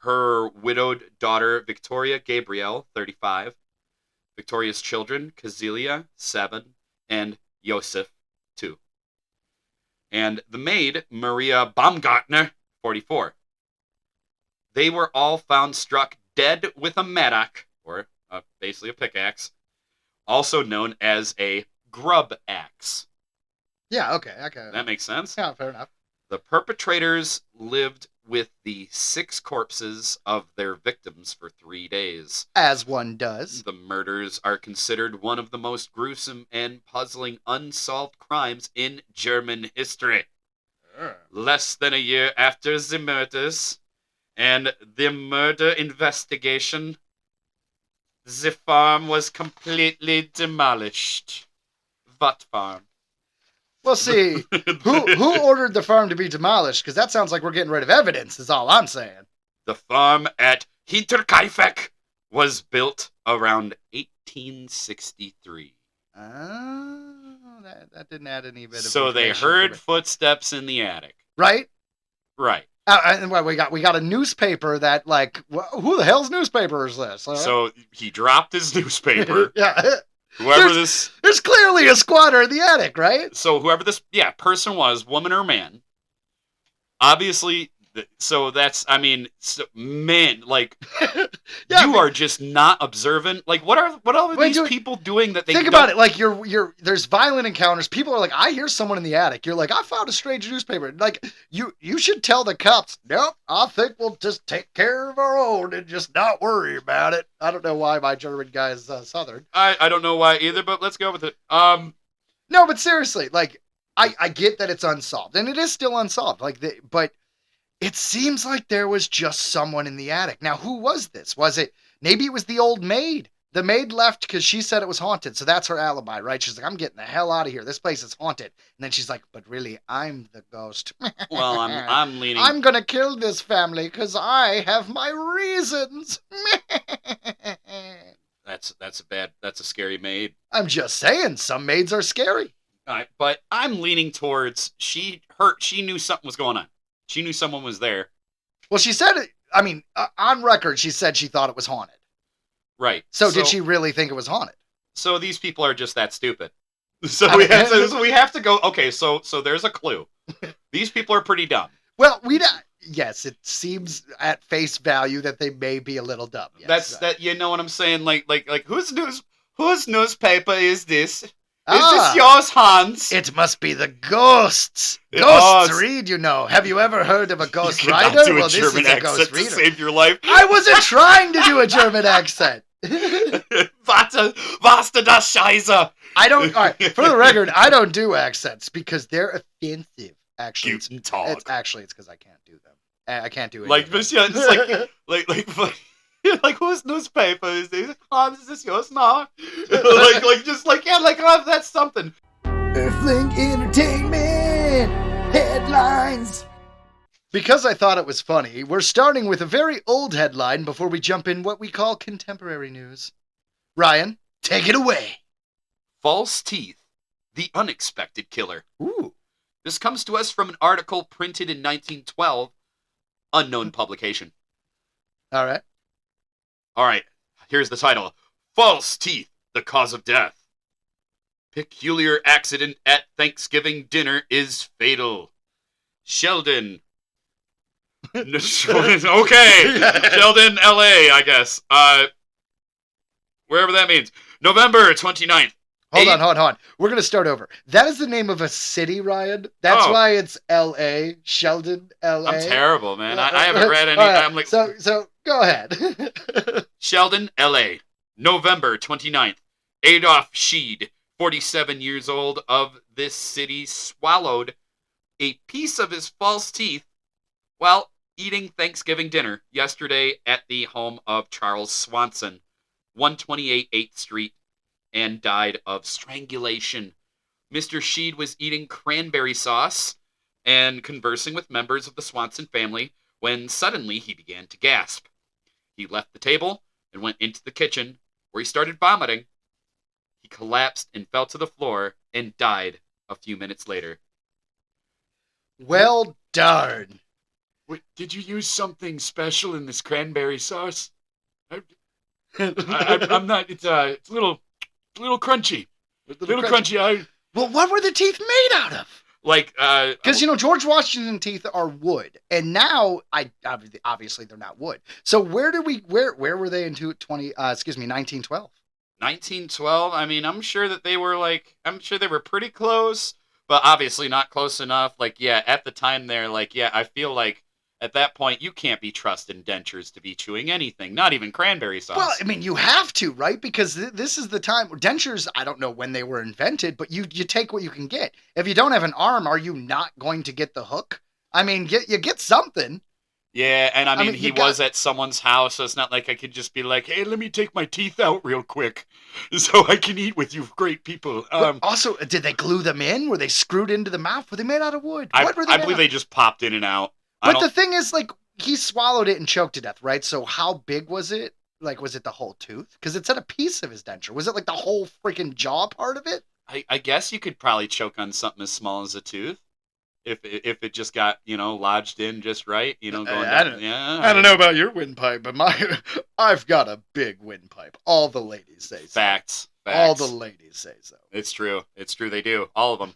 her widowed daughter Victoria Gabrielle, 35, Victoria's children Kazilia, 7, and Josef, 2. And the maid, Maria Baumgartner, 44. They were all found struck dead with a mattock, or basically a pickaxe, also known as a grub axe. Yeah, okay. That makes sense? Yeah, fair enough. The perpetrators lived with the 6 corpses of their victims for 3 days. As one does. The murders are considered one of the most gruesome and puzzling unsolved crimes in German history. Less than a year after the murders and the murder investigation, the farm was completely demolished. What farm? Well, see, who ordered the farm to be demolished? Because that sounds like we're getting rid of evidence, is all I'm saying. The farm at Hinterkaifeck was built around 1863. that didn't add any bit of So they information for heard me. footsteps in the attic. Right? Right. And what we got a newspaper that like who the hell's newspaper is this? So he dropped his newspaper. Yeah. Whoever There's clearly a squatter in the attic, right? So whoever this person was, woman or man, obviously. So that's, I mean, men, like, you are just not observant. Like, what are these people doing that they think about it? Like, there's violent encounters. People are like, I hear someone in the attic. You're like, I found a strange newspaper. Like, you should tell the cops. Nope, I think we'll just take care of our own and just not worry about it. I don't know why my German guy is Southern. I don't know why either, but let's go with it. No, but seriously, like, I get that it's unsolved, and it is still unsolved. Like, but. It seems like there was just someone in the attic. Now, who was this? Maybe it was the old maid. The maid left because she said it was haunted. So that's her alibi, right? She's like, I'm getting the hell out of here. This place is haunted. And then she's like, but really, I'm the ghost. Well, I'm leaning. I'm going to kill this family because I have my reasons. That's a scary maid. I'm just saying, some maids are scary. All right, but I'm leaning towards she knew something was going on. She knew someone was there. Well, she said it. I mean, on record, she said she thought it was haunted. Right. So did she really think it was haunted? So these people are just that stupid. So we have to go. Okay, so there's a clue. These people are pretty dumb. Well, yes, it seems at face value that they may be a little dumb. Yes. That you know what I'm saying? Like whose newspaper is this? Is this yours, Hans? It must be the ghosts. Ghosts read, you know. Have you ever heard of a ghost rider? Well, this is a ghost reader. To save your life. I wasn't trying to do a German accent. Was das Scheiße? I don't. All right, for the record, I don't do accents because they're offensive. Actually, it's because I can't do them. I can't do it. Like this, yeah, it's like whose newspaper is this? Hans, is this yours? No. That's something. Earthling Entertainment headlines. Because I thought it was funny, we're starting with a very old headline before we jump in what we call contemporary news. Ryan, take it away. False teeth, the unexpected killer. Ooh. This comes to us from an article printed in 1912, unknown publication. All right, here's the title. False teeth, the cause of death. Peculiar accident at Thanksgiving dinner is fatal. Sheldon. Okay. Sheldon, LA, I guess. Wherever that means. November 29th. Hold on. We're going to start over. That is the name of a city, Ryan. That's why it's LA. Sheldon, LA. I'm terrible, man. I haven't read any. I'm like... So go ahead. Sheldon, LA. November 29th. Adolf Sheed, 47 years old, of this city, swallowed a piece of his false teeth while eating Thanksgiving dinner yesterday at the home of Charles Swanson, 128 8th Street, and died of strangulation. Mr. Sheed was eating cranberry sauce and conversing with members of the Swanson family when suddenly he began to gasp. He left the table and went into the kitchen, where he started vomiting. He collapsed and fell to the floor and died a few minutes later. Well darn. Wait, did you use something special in this cranberry sauce? I'm not. It's a little crunchy. A little crunchy. Well, what were the teeth made out of? Like, because George Washington teeth are wood, and now obviously they're not wood. So where were they in 1912? 1912. I mean, I'm sure they were pretty close, but obviously not close enough. Like, yeah, at the time they're like, yeah, I feel like at that point you can't be trusting dentures to be chewing anything, not even cranberry sauce. Well, I mean, you have to, right? Because this is the time dentures. I don't know when they were invented, but you take what you can get. If you don't have an arm, are you not going to get the hook? I mean, you get something. Yeah, and I mean he was at someone's house, so it's not like I could just be like, hey, let me take my teeth out real quick so I can eat with you great people. Also, did they glue them in? Were they screwed into the mouth? Were they made out of wood? I believe they just popped in and out. But the thing is, like, he swallowed it and choked to death, right? So how big was it? Like, was it the whole tooth? Because it said a piece of his denture. Was it like the whole freaking jaw part of it? I guess you could probably choke on something as small as a tooth. If it just got, lodged in just right, going down. I don't know about your windpipe, but I've got a big windpipe. All the ladies say so. Facts. All the ladies say so. It's true. They do. All of them.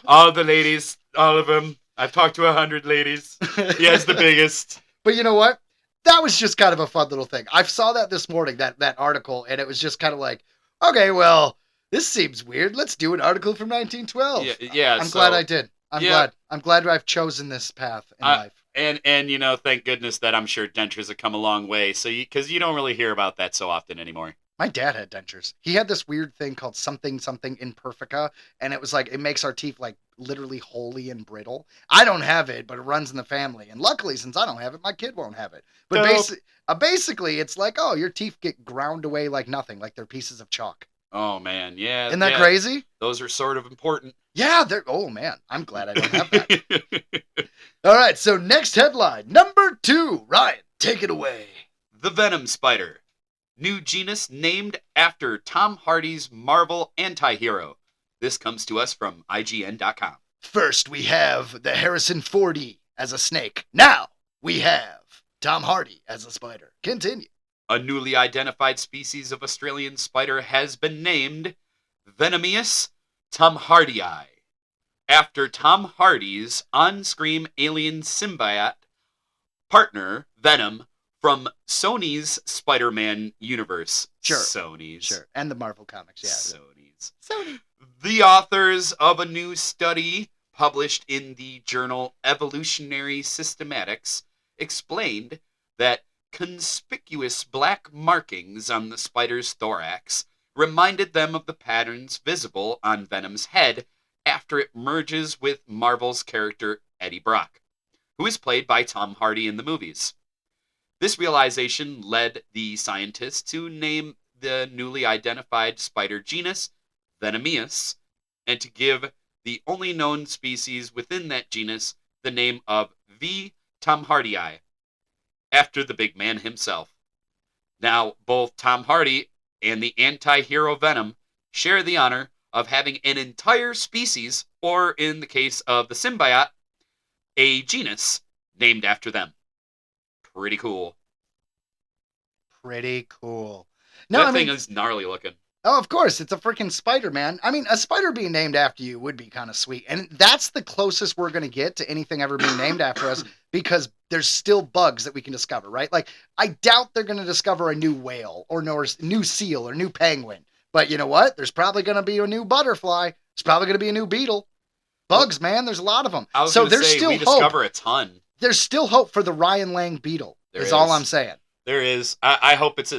All the ladies. All of them. I've talked to 100 ladies. He has the biggest. But you know what? That was just kind of a fun little thing. I saw that this morning, that article, and it was just kind of like, okay, well, this seems weird. Let's do an article from 1912. Yeah. I'm glad I did. I'm glad I've chosen this path in life. And thank goodness that I'm sure dentures have come a long way. So because you don't really hear about that so often anymore. My dad had dentures. He had this weird thing called something imperfecta, and it was like it makes our teeth like literally holy and brittle. I don't have it, but it runs in the family. And luckily, since I don't have it, my kid won't have it. But basically, it's like, oh, your teeth get ground away like nothing, like they're pieces of chalk. Oh man, yeah. Isn't that crazy? Those are sort of important. Yeah, oh man, I'm glad I don't have that. All right, so next headline, number 2. Ryan, take it away. The Venom Spider. New genus named after Tom Hardy's Marvel anti-hero. This comes to us from IGN.com. First, we have the Harrison Fordy as a snake. Now, we have Tom Hardy as a spider. Continue. A newly identified species of Australian spider has been named Venomius tomhardii, after Tom Hardy's on-screen alien symbiote partner, Venom, from Sony's Spider-Man universe. Sure. Sony's. Sure. And the Marvel Comics, yeah. Sony's. Sony. The authors of a new study published in the journal Evolutionary Systematics explained that conspicuous black markings on the spider's thorax reminded them of the patterns visible on Venom's head after it merges with Marvel's character Eddie Brock, who is played by Tom Hardy in the movies. This realization led the scientists to name the newly identified spider genus Venomius, and to give the only known species within that genus the name of V. tomhardii, after the big man himself. Now, both Tom Hardy and the anti-hero Venom share the honor of having an entire species, or in the case of the symbiote, a genus named after them. Pretty cool. Pretty cool. No, that thing is gnarly looking. Oh, of course. It's a freaking spider, man. I mean, a spider being named after you would be kind of sweet. And that's the closest we're going to get to anything ever being named after us, because there's still bugs that we can discover, right? Like, I doubt they're going to discover a new whale or new seal or new penguin. But you know what? There's probably going to be a new butterfly. There's probably going to be a new beetle. Bugs, man. There's a lot of them. So there's still hope. We discover a ton. There's still hope for the Ryan Lang beetle. Is all I'm saying. There is. I hope it's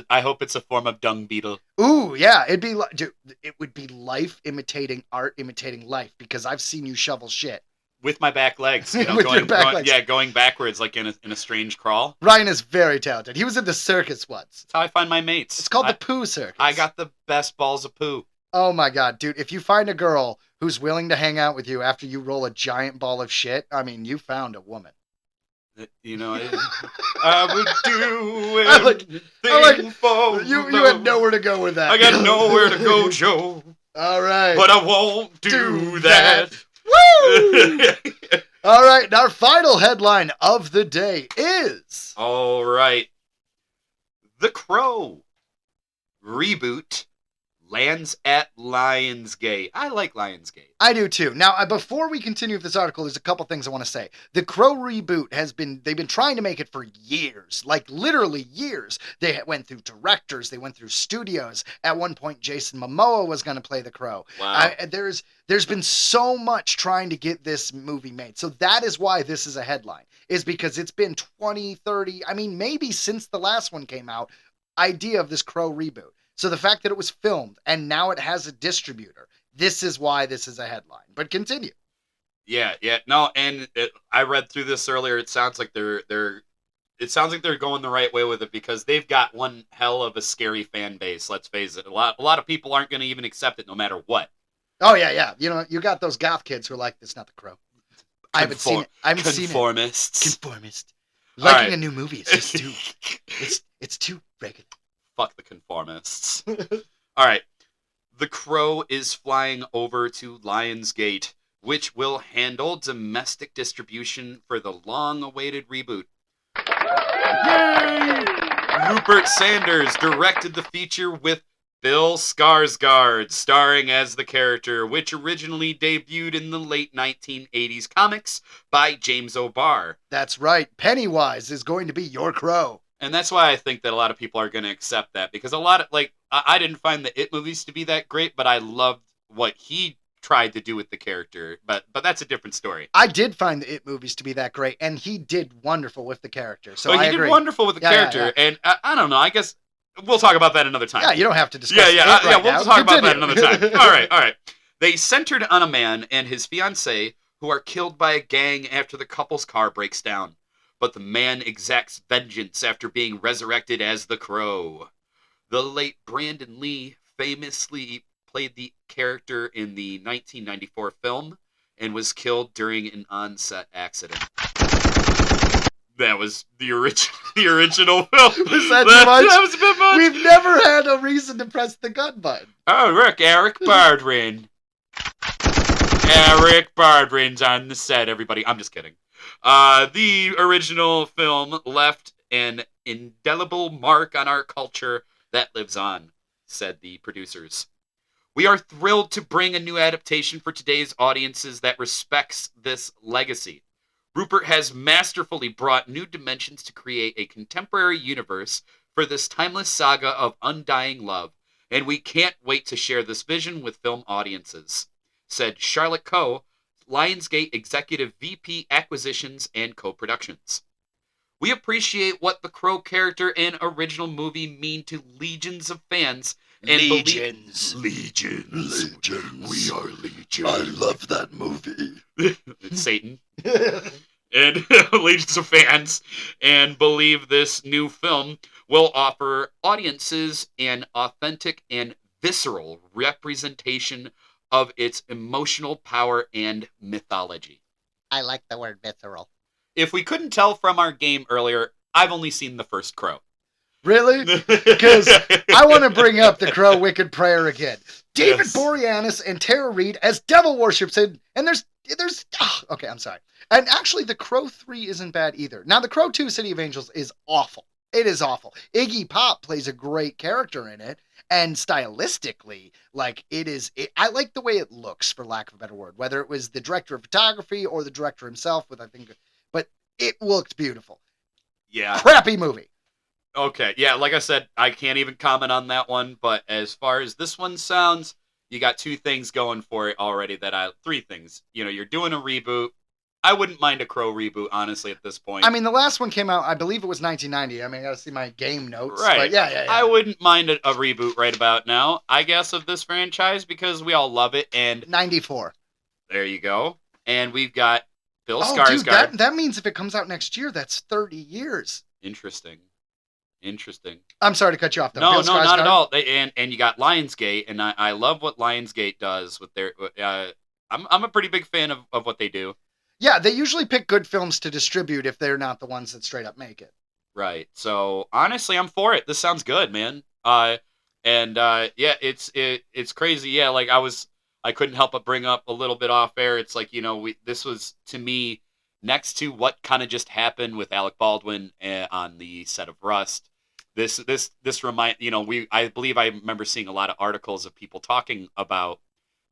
a form of dung beetle. Ooh, yeah. It would be life imitating art, imitating life, because I've seen you shovel shit with my back legs. With your back legs. Yeah, going backwards like in a strange crawl. Ryan is very talented. He was in the circus once. That's how I find my mates. It's called the Poo Circus. I got the best balls of poo. Oh my god, dude! If you find a girl who's willing to hang out with you after you roll a giant ball of shit, I mean, you found a woman. You know, I would do anything for you. You had nowhere to go with that. I got nowhere to go, Joe. All right, but I won't do that. Woo! All right, and our final headline of the day is... All right. The Crow reboot lands at Lionsgate. I like Lionsgate. I do too. Now, before we continue with this article, there's a couple things I want to say. The Crow reboot they've been trying to make it for years, like literally years. They went through directors, they went through studios. At one point, Jason Momoa was going to play the Crow. Wow. There's been so much trying to get this movie made. So that is why this is a headline, is because it's been 20, 30, I mean, maybe since the last one came out, idea of this Crow reboot. So the fact that it was filmed and now it has a distributor, this is why this is a headline. But continue. Yeah. No, and I read through this earlier. It sounds like they're going the right way with it, because they've got one hell of a scary fan base. Let's face it. A lot of people aren't going to even accept it, no matter what. Oh yeah. You know, you got those goth kids who are like, "It's not the Crow." I haven't seen it. Conformist. Liking a new movie is just too. It's too regular. Fuck the conformists. All right. The Crow is flying over to Lionsgate, which will handle domestic distribution for the long-awaited reboot. Yay! Rupert Sanders directed the feature with Bill Skarsgård starring as the character, which originally debuted in the late 1980s comics by James O'Barr. That's right. Pennywise is going to be your Crow. And that's why I think that a lot of people are going to accept that, because a lot of, like, I didn't find the It movies to be that great, but I loved what he tried to do with the character, but that's a different story. I did find the It movies to be that great, and he did wonderful with the character. So But I he agree. did wonderful with the character, and I don't know, I guess we'll talk about that another time. Yeah, you don't have to discuss Yeah, right we'll now. talk about that Continue. another time. All right. They centered on a man and his fiancée who are killed by a gang after the couple's car breaks down. But the man exacts vengeance after being resurrected as the Crow. The late Brandon Lee famously played the character in the 1994 film and was killed during an on-set accident. That was the original film. Was that too much? That was a bit much. We've never had a reason to press the gun button. Oh, look, Eric Bardwin. Eric Bardwin's on the set, everybody. I'm just kidding. The original film left an indelible mark on our culture that lives on, said the producers. We are thrilled to bring a new adaptation for today's audiences that respects this legacy. Rupert has masterfully brought new dimensions to create a contemporary universe for this timeless saga of undying love, and we can't wait to share this vision with film audiences, said Charlotte Coe, Lionsgate Executive VP Acquisitions and Co-Productions. We appreciate what the Crow character and original movie mean to legions of fans. And Legions. Legions. We are legions. I love that movie. It's Satan. And legions of fans, and believe this new film will offer audiences an authentic and visceral representation of its emotional power and mythology. I like the word visceral. If we couldn't tell from our game earlier, I've only seen the first Crow. Really? Because I want to bring up the Crow Wicked Prayer again. David Boreanaz and Tara Reid as devil worships, and there's okay, I'm sorry. And actually, the Crow 3 isn't bad either. Now, the Crow 2 City of Angels is awful. It is awful. Iggy Pop plays a great character in it, and stylistically, like, I like the way it looks, for lack of a better word, whether it was the director of photography or the director himself, but it looked beautiful. Yeah. Crappy movie. Okay, yeah, like I said, I can't even comment on that one, but as far as this one sounds, you got two things going for it already three things. You know, you're doing a reboot. I wouldn't mind a Crow reboot, honestly, at this point. I mean, the last one came out, I believe it was 1990. I mean, I gotta see my game notes. Right. But yeah. I wouldn't mind a reboot right about now, I guess, of this franchise, because we all love it, and 94. there you go. And we've got Bill Oh, Skarsgård. dude, that means if it comes out next year, that's 30 years. Interesting. I'm sorry to cut you off, though. No, Bill not at Skarsgård? all. And you got Lionsgate, and I love what Lionsgate does with their. I'm a pretty big fan of what they do. Yeah, they usually pick good films to distribute if they're not the ones that straight up make it. Right. So honestly, I'm for it. This sounds good, man. Yeah, it's crazy. Yeah, like I couldn't help but bring up a little bit off air. It's like, this was, to me, next to what kind of just happened with Alec Baldwin on the set of Rust. This I believe I remember seeing a lot of articles of people talking about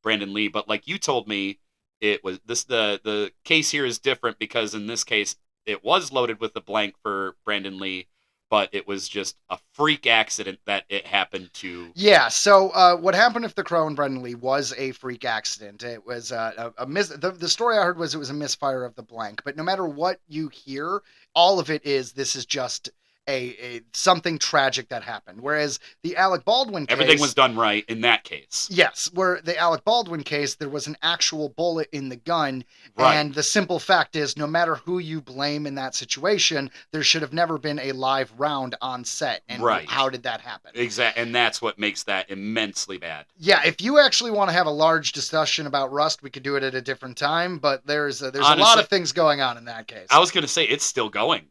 Brandon Lee, but like you told me, it was the case here is different, because in this case it was loaded with a blank for Brandon Lee, but it was just a freak accident that it happened to. Yeah, so what happened if The Crow and Brendan Lee was a freak accident? It was the story I heard was it was a misfire of the blank, but no matter what you hear, all of it is, this is just a something tragic that happened. Whereas the Alec Baldwin case, Everything was done right in that case. Yes, where the Alec Baldwin case, there was an actual bullet in the gun. Right. And the simple fact is, no matter who you blame in that situation, there should have never been a live round on set. And Right. How did that happen? Exactly, and that's what makes that immensely bad. Yeah, if you actually want to have a large discussion about Rust, we could do it at a different time. But there's a lot Honestly, of things going on in that case. I was going to say, it's still going.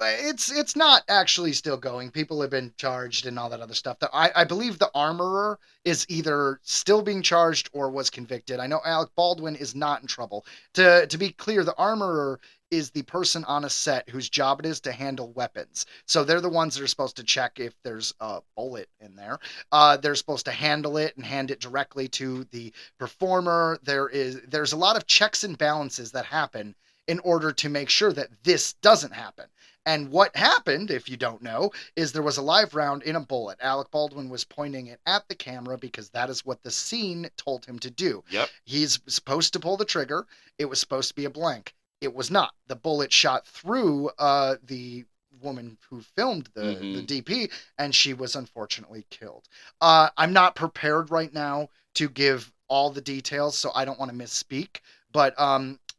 It's not actually still going. People have been charged and all that other stuff. I believe the armorer is either still being charged or was convicted. I know Alec Baldwin is not in trouble. To be clear, the armorer is the person on a set whose job it is to handle weapons. So they're the ones that are supposed to check if there's a bullet in there. They're supposed to handle it and hand it directly to the performer. There's a lot of checks and balances that happen in order to make sure that this doesn't happen. And what happened, if you don't know, is there was a live round in a bullet. Alec Baldwin was pointing it at the camera because that is what the scene told him to do. Yep. He's supposed to pull the trigger. It was supposed to be a blank. It was not. The bullet shot through the woman who filmed the DP, and she was unfortunately killed. I'm not prepared right now to give all the details, so I don't want to misspeak. But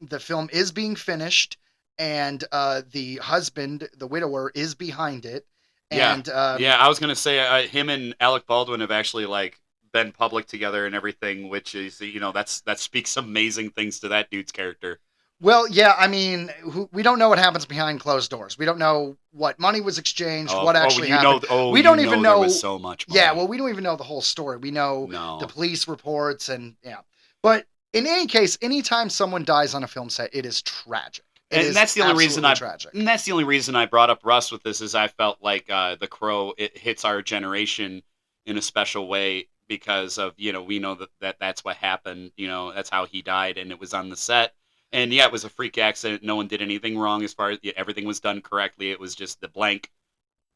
the film is being finished. And the husband, the widower, is behind it. And, yeah, I was gonna say him and Alec Baldwin have actually like been public together and everything, which is that speaks amazing things to that dude's character. Well, yeah, I mean, we don't know what happens behind closed doors. We don't know what money was exchanged, what actually happened. We don't even know. There was so much money. Yeah, well, we don't even know the whole story. We know the police reports and But in any case, anytime someone dies on a film set, it is tragic. And that's the only reason I brought up Russ with this is I felt like The Crow, it hits our generation in a special way because of, we know that's what happened, that's how he died and it was on the set. And yeah, it was a freak accident. No one did anything wrong as far as everything was done correctly. It was just the blank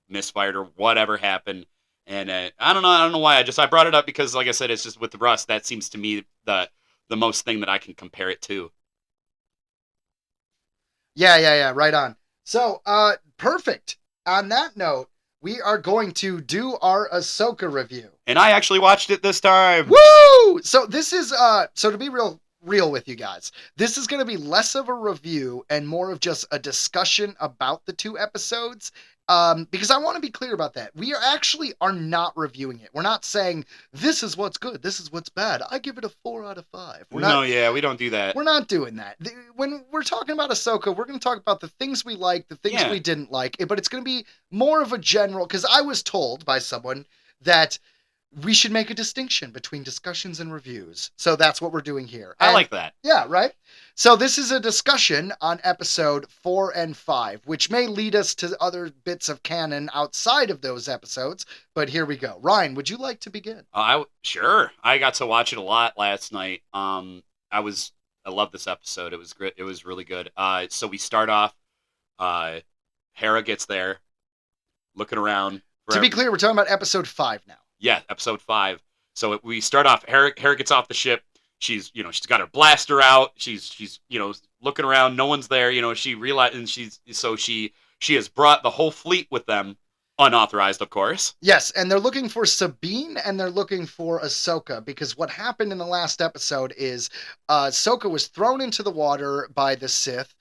misfired or whatever happened. And I don't know why I brought it up because like I said, it's just with Russ, that seems to me the most thing that I can compare it to. Yeah, right on. So, perfect. On that note, we are going to do our Ahsoka review. And I actually watched it this time. Woo! So this is, so to be real with you guys, this is going to be less of a review and more of just a discussion about the 2 episodes. Because I want to be clear about that. We are not reviewing it. We're not saying this is what's good, this is what's bad. I give it a 4 out of 5. We don't do that. We're not doing that. When we're talking about Ahsoka, we're going to talk about the things we like, the things we didn't like, but it's going to be more of a general, because I was told by someone that we should make a distinction between discussions and reviews. So that's what we're doing here. I like that. Yeah, right? So this is a discussion on episode 4 and 5, which may lead us to other bits of canon outside of those episodes, but here we go. Ryan, would you like to begin? Sure. I got to watch it a lot last night. I love this episode. It was great. It was really good. So we start off, Hera gets there, looking around. To be clear, we're talking about episode 5 now. Yeah, episode 5. So we start off. Hera gets off the ship. She's got her blaster out. She's looking around. No one's there. She realized, and she has brought the whole fleet with them, unauthorized, of course. Yes, and they're looking for Sabine and they're looking for Ahsoka because what happened in the last episode is Ahsoka was thrown into the water by the Sith.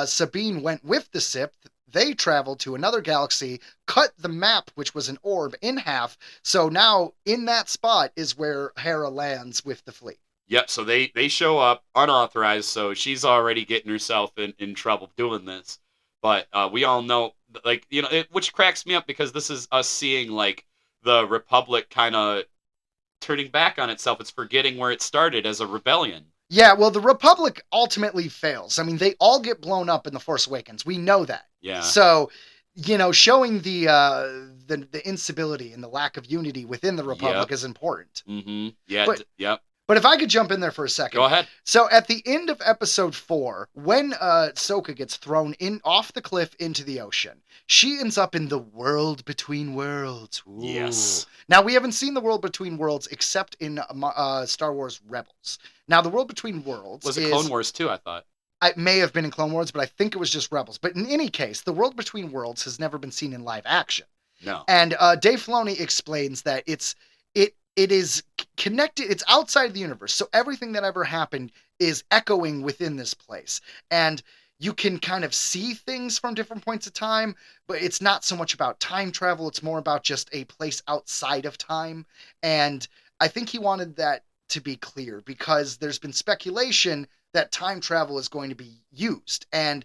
Sabine went with the Sith. They traveled to another galaxy, cut the map, which was an orb, in half. So now in that spot is where Hera lands with the fleet. Yep, so they show up unauthorized, so she's already getting herself in trouble doing this. But we all know, which cracks me up because this is us seeing, the Republic kind of turning back on itself. It's forgetting where it started as a rebellion. Yeah, well, the Republic ultimately fails. I mean, they all get blown up in The Force Awakens. We know that. Yeah. So, showing the instability and the lack of unity within the Republic is important. Mm-hmm. Yeah, yep. But if I could jump in there for a second. Go ahead. So at the end of episode 4, when Ahsoka gets thrown off the cliff into the ocean, she ends up in the world between worlds. Ooh. Yes. Now, we haven't seen the world between worlds except in Star Wars Rebels. Now, the world between worlds was it Clone Wars too, I thought. It may have been in Clone Wars, but I think it was just Rebels. But in any case, the world between worlds has never been seen in live action. No. And Dave Filoni explains that it is connected. It's outside the universe. So everything that ever happened is echoing within this place. And you can kind of see things from different points of time, but it's not so much about time travel. It's more about just a place outside of time. And I think he wanted that to be clear because there's been speculation that time travel is going to be used. And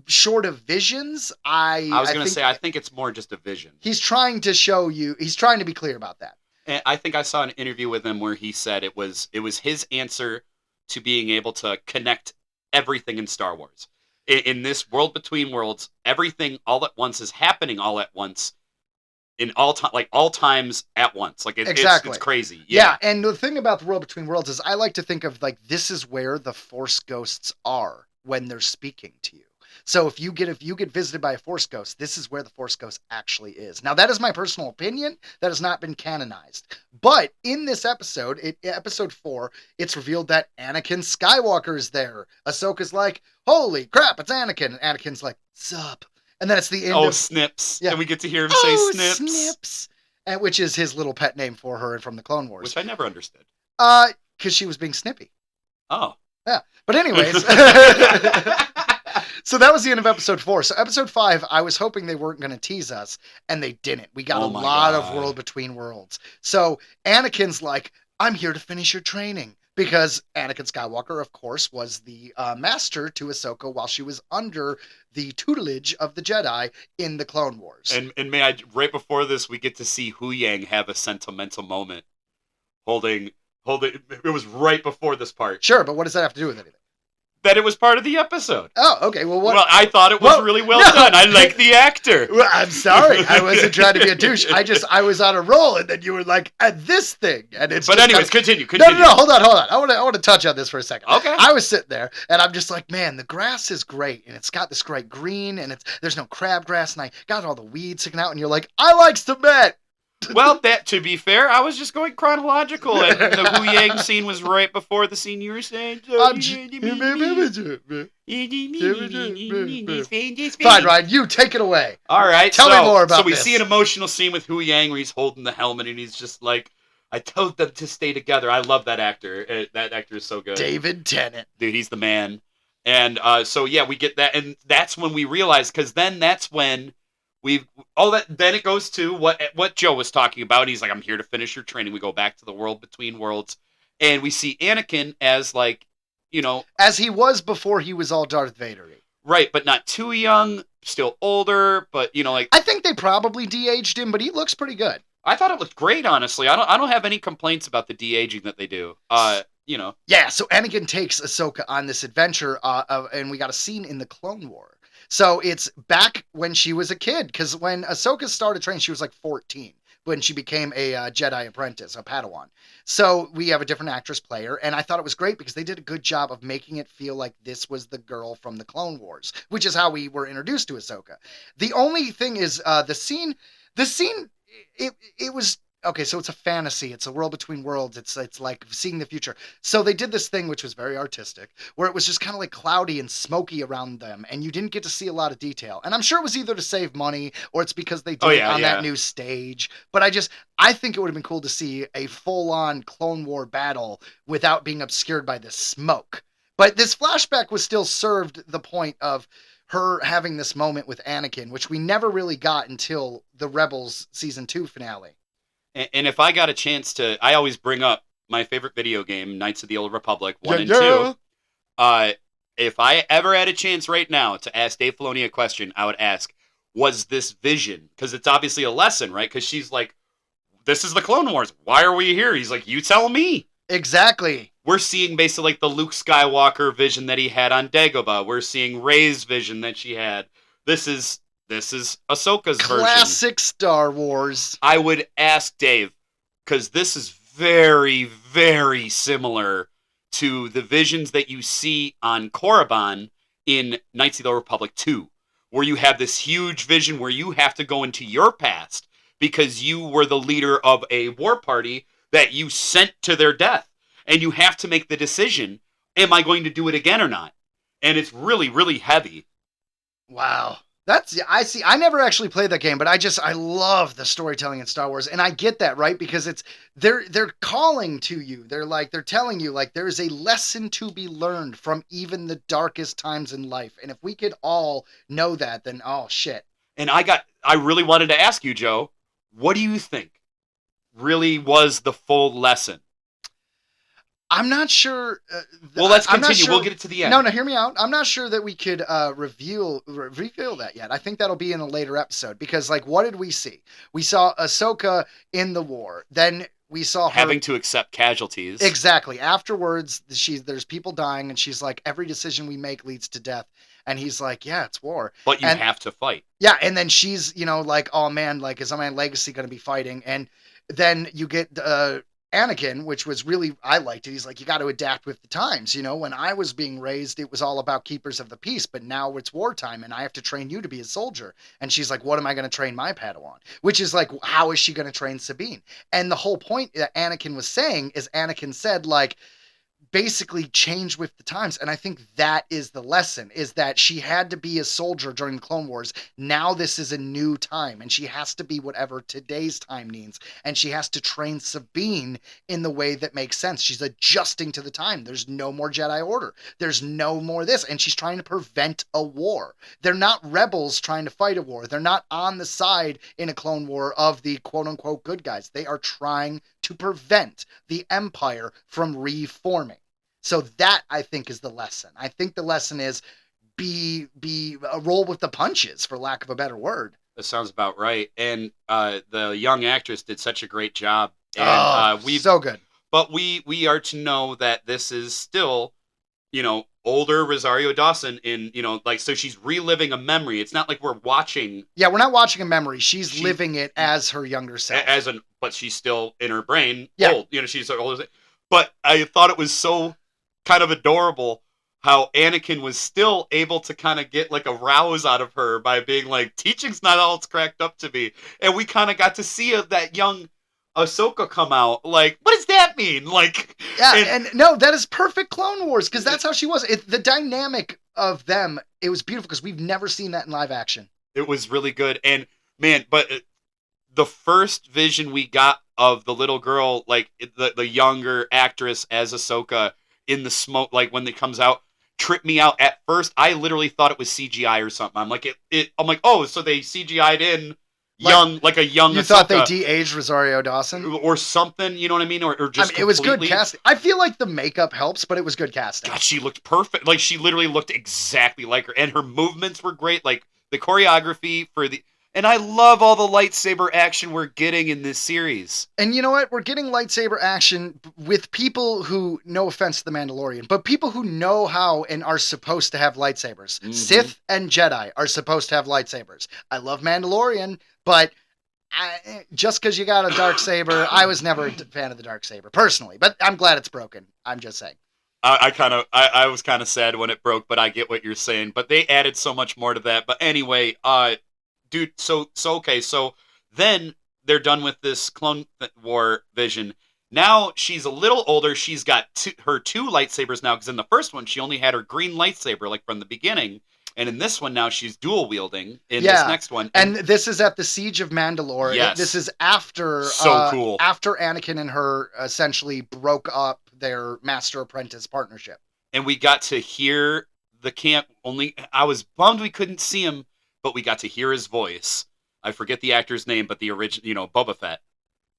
short of visions. I was going to say, I think it's more just a vision. He's trying to show you, he's trying to be clear about that. And I think I saw an interview with him where he said it was his answer to being able to connect everything in Star Wars. In this world between worlds, everything all at once is happening all at once in all time, like all times at once. Like exactly. It's crazy. Yeah. And the thing about the world between worlds is I like to think of like, this is where the Force ghosts are when they're speaking to you. So if you get visited by a Force ghost, this is where the Force ghost actually is. Now that is my personal opinion. That has not been canonized. But in this episode, episode 4, it's revealed that Anakin Skywalker is there. Ahsoka's like, "Holy crap, it's Anakin!" And Anakin's like, "Sup?" And then it's the end. Oh, Snips! Yeah. And we get to hear him say Snips. Snips, and which is his little pet name for her and from the Clone Wars, which I never understood. Because she was being snippy. Oh. Yeah. But anyways. So that was the end of episode 4. So episode 5, I was hoping they weren't going to tease us, and they didn't. We got a lot of world between worlds. So Anakin's like, "I'm here to finish your training." Because Anakin Skywalker, of course, was the master to Ahsoka while she was under the tutelage of the Jedi in the Clone Wars. And may I, right before this, we get to see Hu Yang have a sentimental moment holding. It was right before this part. Sure, but what does that have to do with anything? That it was part of the episode. Oh, okay. Well, what? Well, I thought it was really well done. I like the actor. Well, I'm sorry. I wasn't trying to be a douche. I was on a roll, and then you were like, "at this thing," and it's. But anyways, continue. No. Hold on. I want to touch on this for a second. Okay. I was sitting there, and I'm just like, man, the grass is great, and it's got this great green, and there's no crabgrass, and I got all the weeds sticking out, and you're like, "I like cement." Well, that to be fair, I was just going chronological, and the Hu Yang scene was right before the scene you were saying. Fine, Ryan, you take it away. All right, tell me more about this. So we see an emotional scene with Hu Yang where he's holding the helmet, and he's just like, "I told them to stay together." I love that actor. That actor is so good. David Tennant, dude, he's the man. And so yeah, we get that, and that's when we realize, because then that's when. Then it goes to what Joe was talking about. He's like, "I'm here to finish your training." We go back to the world between worlds, and we see Anakin as like, as he was before he was all Darth Vader-y. Right, but not too young, still older, but like I think they probably de-aged him, but he looks pretty good. I thought it looked great, honestly. I don't have any complaints about the de-aging that they do. Yeah, so Anakin takes Ahsoka on this adventure, and we got a scene in the Clone War. So it's back when she was a kid, because when Ahsoka started training, she was like 14 when she became a Jedi apprentice, a Padawan. So we have a different actress player, and I thought it was great because they did a good job of making it feel like this was the girl from the Clone Wars, which is how we were introduced to Ahsoka. The only thing is the scene, it was... Okay, so it's a fantasy. It's a world between worlds. It's like seeing the future. So they did this thing, which was very artistic, where it was just kind of like cloudy and smoky around them, and you didn't get to see a lot of detail. And I'm sure it was either to save money or it's because they did it on that new stage. But I think it would have been cool to see a full-on Clone War battle without being obscured by this smoke. But this flashback was still served the point of her having this moment with Anakin, which we never really got until the Rebels Season 2 finale. And if I got a chance to, I always bring up my favorite video game, Knights of the Old Republic 1 and 2. If I ever had a chance right now to ask Dave Filoni a question, I would ask, was this vision? Because it's obviously a lesson, right? Because she's like, this is the Clone Wars. Why are we here? He's like, you tell me. Exactly. We're seeing basically like the Luke Skywalker vision that he had on Dagobah. We're seeing Rey's vision that she had. This is Ahsoka's version. Classic Star Wars. I would ask Dave, because this is very, very similar to the visions that you see on Korriban in Knights of the Old Republic 2, where you have this huge vision where you have to go into your past because you were the leader of a war party that you sent to their death. And you have to make the decision, am I going to do it again or not? And it's really, really heavy. Wow. I see. I never actually played that game, but I love the storytelling in Star Wars, and I get that, right? Because they're calling to you. They're telling you like there's a lesson to be learned from even the darkest times in life. And if we could all know that, then oh shit. And I really wanted to ask you, Joe, what do you think really was the full lesson? I'm not sure. Well, let's I'm not continue. sure- We'll get it to the end. No, hear me out. I'm not sure that we could reveal that yet. I think that'll be in a later episode because, like, what did we see? We saw Ahsoka in the war. Then we saw her having to accept casualties. Exactly. Afterwards, there's people dying, and she's like, every decision we make leads to death. And he's like, yeah, it's war. But you And- have to fight. Yeah, and then she's, like, oh man, like, is my legacy going to be fighting? And then you get Anakin, which was really, I liked it. He's like, you got to adapt with the times. When I was being raised, it was all about keepers of the peace, but now it's wartime and I have to train you to be a soldier. And she's like, what am I going to train my Padawan? Which is like, how is she going to train Sabine? And the whole point that Anakin was saying is Anakin said, like, basically change with the times. And I think that is the lesson, is that she had to be a soldier during the Clone Wars. Now this is a new time, and she has to be whatever today's time needs. And she has to train Sabine in the way that makes sense. She's adjusting to the time. There's no more Jedi Order. There's no more this. And she's trying to prevent a war. They're not rebels trying to fight a war. They're not on the side in a Clone War of the quote-unquote good guys. They are trying to prevent the Empire from reforming. So that, I think, is the lesson. I think the lesson is be roll with the punches, for lack of a better word. That sounds about right. And the young actress did such a great job. And so good. But we are to know that this is still, older Rosario Dawson in, so she's reliving a memory. It's not like we're watching. Yeah, we're not watching a memory. She's living it as her younger self. But she's still in her brain old. She's old. But I thought it was so kind of adorable how Anakin was still able to kind of get like a rouse out of her by being like, teaching's not all it's cracked up to be. And we kind of got to see that young Ahsoka come out. Like, what does that mean? Like, yeah, and no, that is perfect Clone Wars, because that's how she was. The dynamic of them, it was beautiful because we've never seen that in live action. It was really good. And man, but the first vision we got of the little girl, like the younger actress as Ahsoka, in the smoke, like when it comes out, tripped me out. At first, I literally thought it was CGI or something. I'm like, I'm like, oh, so they CGI'd in young, like a young. You Ahsoka, thought they de-aged Rosario Dawson or something? You know what I mean? Or just it was good casting. I feel like the makeup helps, but it was good casting. God, she looked perfect. Like she literally looked exactly like her, and her movements were great. Like the choreography for the. And I love all the lightsaber action we're getting in this series. And you know what? We're getting lightsaber action with people who, no offense to The Mandalorian, but people who know how and are supposed to have lightsabers. Mm-hmm. Sith and Jedi are supposed to have lightsabers. I love Mandalorian, but just because you got a dark saber, I was never a fan of the dark saber, personally. But I'm glad it's broken. I'm just saying. I was kind of sad when it broke, but I get what you're saying. But they added so much more to that. But anyway, dude, so okay, so then they're done with this Clone War vision. Now she's a little older. She's got her two lightsabers now, because in the first one she only had her green lightsaber, like from the beginning, and in this one now she's dual wielding in this next one. And this is at the Siege of Mandalore. Yes. This is after cool. After Anakin and her essentially broke up their master-apprentice partnership. And we got to hear the camp. I was bummed we couldn't see him, but we got to hear his voice. I forget the actor's name, but the original, Boba Fett.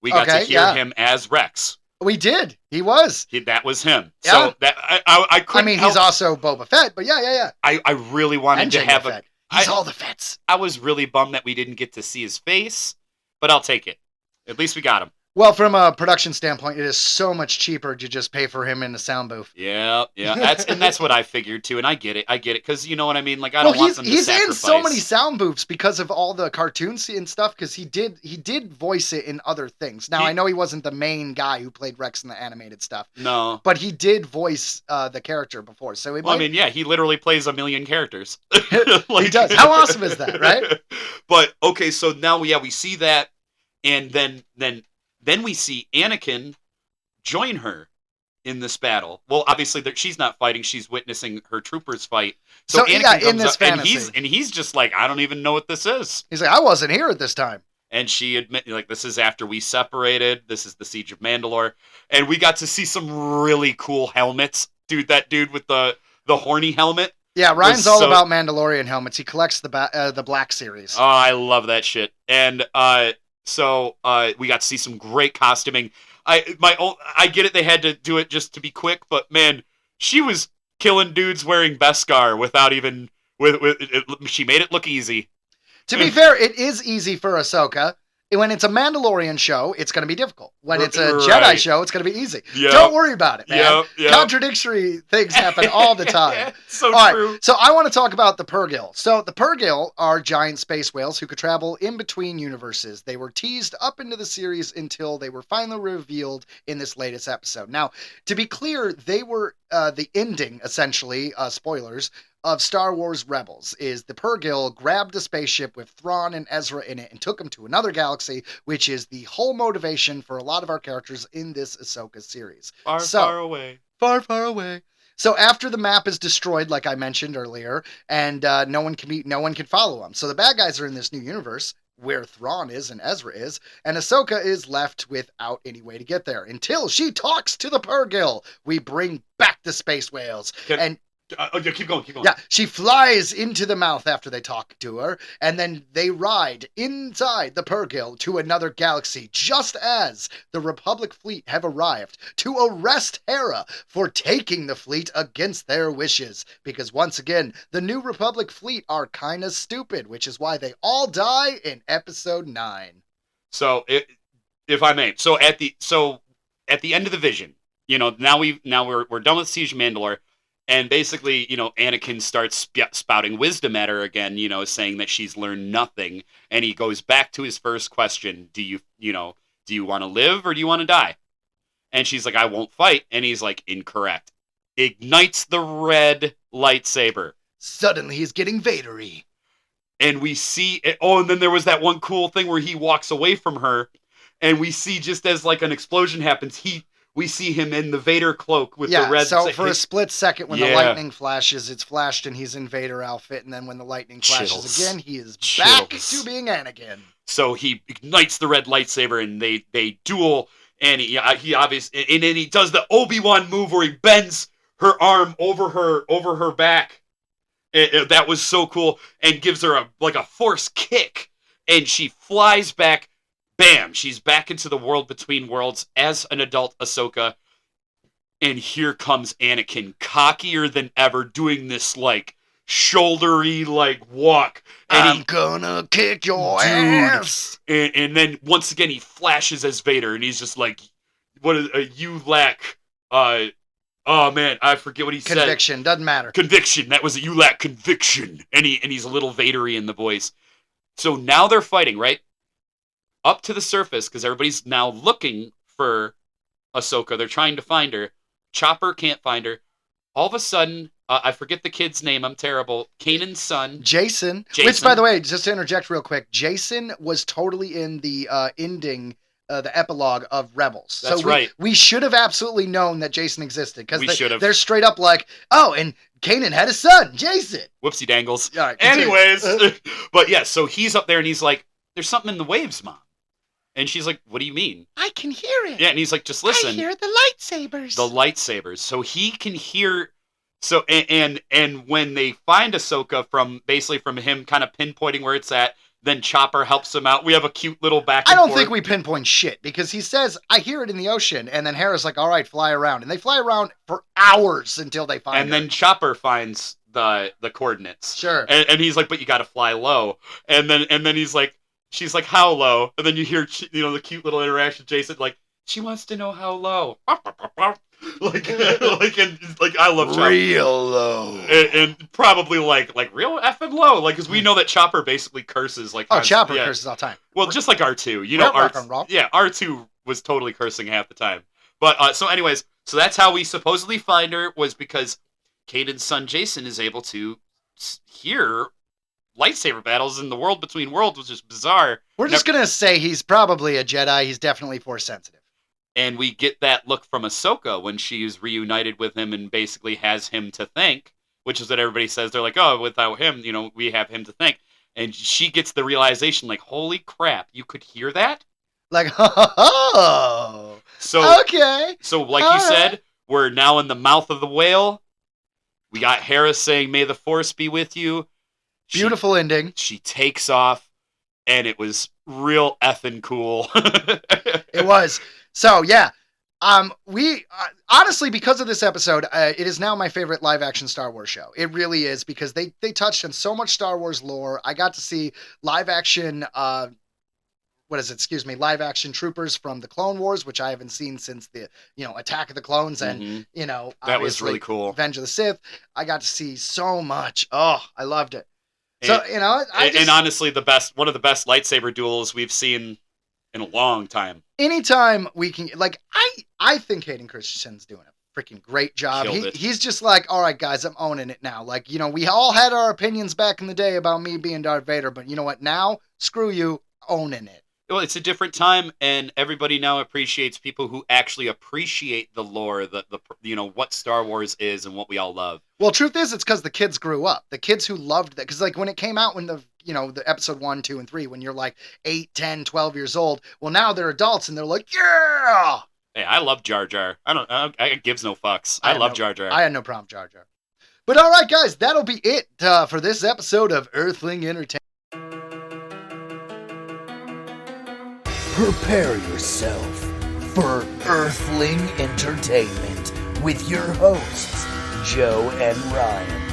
We got to hear him as Rex. We did. He was. That was him. Yeah. So that I couldn't. I mean, he's also Boba Fett, but yeah. I really wanted to have Fett. He's all the Fetts. I was really bummed that we didn't get to see his face, but I'll take it. At least we got him. Well, from a production standpoint, it is so much cheaper to just pay for him in the sound booth. Yeah. That's what I figured too, and I get it, because you know what I mean. Like I don't want them to sacrifice. He's in so many sound booths because of all the cartoons and stuff. Because he did voice it in other things. Now I know he wasn't the main guy who played Rex in the animated stuff. No, but he did voice the character before. So he literally plays a million characters. He does. How awesome is that, right? But okay, so now we see that, and then we see Anakin join her in this battle. Well, obviously she's not fighting; she's witnessing her troopers fight. So Anakin comes in this up, fantasy, and he's just like, I don't even know what this is. He's like, I wasn't here at this time. And she admit, like, this is after we separated. This is the Siege of Mandalore, and we got to see some really cool helmets. Dude, that dude with the horny helmet. Yeah, Ryan's all about Mandalorian helmets. He collects the Black Series. Oh, I love that shit. And So we got to see some great costuming. I get it. They had to do it just to be quick, but man, she was killing dudes wearing Beskar without even she made it look easy. To be fair, it is easy for Ahsoka. When it's a Mandalorian show, it's going to be difficult. When it's a Jedi show, it's going to be easy. Yep. Don't worry about it, man. Yep. Contradictory things happen all the time. So all true. Right, so I want to talk about the Purrgil. So the Purrgil are giant space whales who could travel in between universes. They were teased up into the series until they were finally revealed in this latest episode. Now, to be clear, they were the ending, essentially, spoilers, of Star Wars Rebels. Is the Purrgil grabbed a spaceship with Thrawn and Ezra in it and took them to another galaxy, which is the whole motivation for a lot of our characters in this Ahsoka series. Far away. Far, far away. So after the map is destroyed, like I mentioned earlier, and no one can follow them. So the bad guys are in this new universe where Thrawn is and Ezra is, and Ahsoka is left without any way to get there until she talks to the Purrgil. We bring back the space whales. Keep going. Yeah, she flies into the mouth after they talk to her, and then they ride inside the Purrgil to another galaxy, just as the Republic fleet have arrived to arrest Hera for taking the fleet against their wishes. Because once again, the new Republic fleet are kind of stupid, which is why they all die in Episode 9. So, if I may, at the end of the vision, now we're done with Siege of Mandalore. And basically, Anakin starts spouting wisdom at her again, saying that she's learned nothing. And he goes back to his first question. Do you want to live or do you want to die? And she's like, I won't fight. And he's like, incorrect. Ignites the red lightsaber. Suddenly he's getting Vader-y. And we see, and then there was that one cool thing where he walks away from her. And we see just as like an explosion happens, we see him in the Vader cloak with the red... so for a split second when the lightning flashes, it's flashed and he's in Vader outfit, and then when the lightning flashes again, he is back to being Anakin. So he ignites the red lightsaber, and they duel, and he obviously... And then he does the Obi-Wan move where he bends her arm over her back. That was so cool, and gives her a force kick, and she flies back. Bam! She's back into the world between worlds as an adult Ahsoka. And here comes Anakin, cockier than ever, doing this, shouldery, walk. And I'm gonna kick your ass! And then, once again, he flashes as Vader, and he's just like, you lack, oh man, I forget what he said. Conviction, doesn't matter. Conviction, that was it, you lack conviction. And he's a little Vader-y in the voice. So now they're fighting, right? Up to the surface, because everybody's now looking for Ahsoka. They're trying to find her. Chopper can't find her. All of a sudden, I forget the kid's name. I'm terrible. Kanan's son. Jason. Which, by the way, just to interject real quick, Jason was totally in the ending, the epilogue of Rebels. That's right. We should have absolutely known that Jason existed, because they're straight up like, oh, and Kanan had a son, Jason. Whoopsie dangles. All right, anyways, but yeah, so he's up there and he's like, there's something in the waves, Mom. And she's like, what do you mean? I can hear it. Yeah, and he's like, just listen. I hear the lightsabers. The lightsabers. So he can hear... So, and when they find Ahsoka from him kind of pinpointing where it's at, then Chopper helps him out. We have a cute little back and forth. I don't forth. think we pinpoint shit, because he says, I hear it in the ocean, and then Hera's like, all right, fly around. And they fly around for hours until they find her. And then Chopper finds the coordinates. Sure. And he's like, but you gotta fly low. And then he's like, she's like, how low? And then you hear, the cute little interaction. Jason, she wants to know how low. I love Chopper. Real low. And probably real effing low. Because we know that Chopper basically curses. Chopper curses all the time. Well, just like R2. R2 was totally cursing half the time. But, so anyways, so that's how we supposedly find her, was because Kanan's son Jason is able to hear lightsaber battles in the world between worlds, which is bizarre. We're just going to say he's probably a Jedi. He's definitely Force sensitive. And we get that look from Ahsoka when she's reunited with him and basically has him to thank, which is what everybody says. They're like, oh, without him, we have him to thank. And she gets the realization, holy crap, you could hear that? Oh. So, okay. So, you said, we're now in the mouth of the whale. We got Hera saying, may the Force be with you. Beautiful ending. She takes off. and it was real effing cool. It was. So yeah, we honestly, because of this episode, it is now my favorite live action Star Wars show. It really is, because they touched on so much Star Wars lore. I got to see live action. Live action troopers from the Clone Wars, which I haven't seen since the, Attack of the Clones and, that was really cool. Revenge of the Sith. I got to see so much. Oh, I loved it. So, and honestly, one of the best lightsaber duels we've seen in a long time. Anytime we can, I think Hayden Christensen's doing a freaking great job. He's just like, all right, guys, I'm owning it now. Like, we all had our opinions back in the day about me being Darth Vader, but you know what? Now, screw you, owning it. Well, it's a different time, and everybody now appreciates people who actually appreciate the lore, the what Star Wars is and what we all love. Well, truth is, it's because the kids grew up. The kids who loved that, because when it came out, when the episode 1, 2, and 3, when you're like 8, 10, 12 years old, well, now they're adults and they're like, yeah. Hey, I love Jar Jar. I gives no fucks. I love Jar Jar. I had no problem with Jar Jar. But all right, guys, that'll be it for this episode of Earthling Entertainment. Prepare yourself for Earthling Entertainment with your hosts, Joe and Ryan.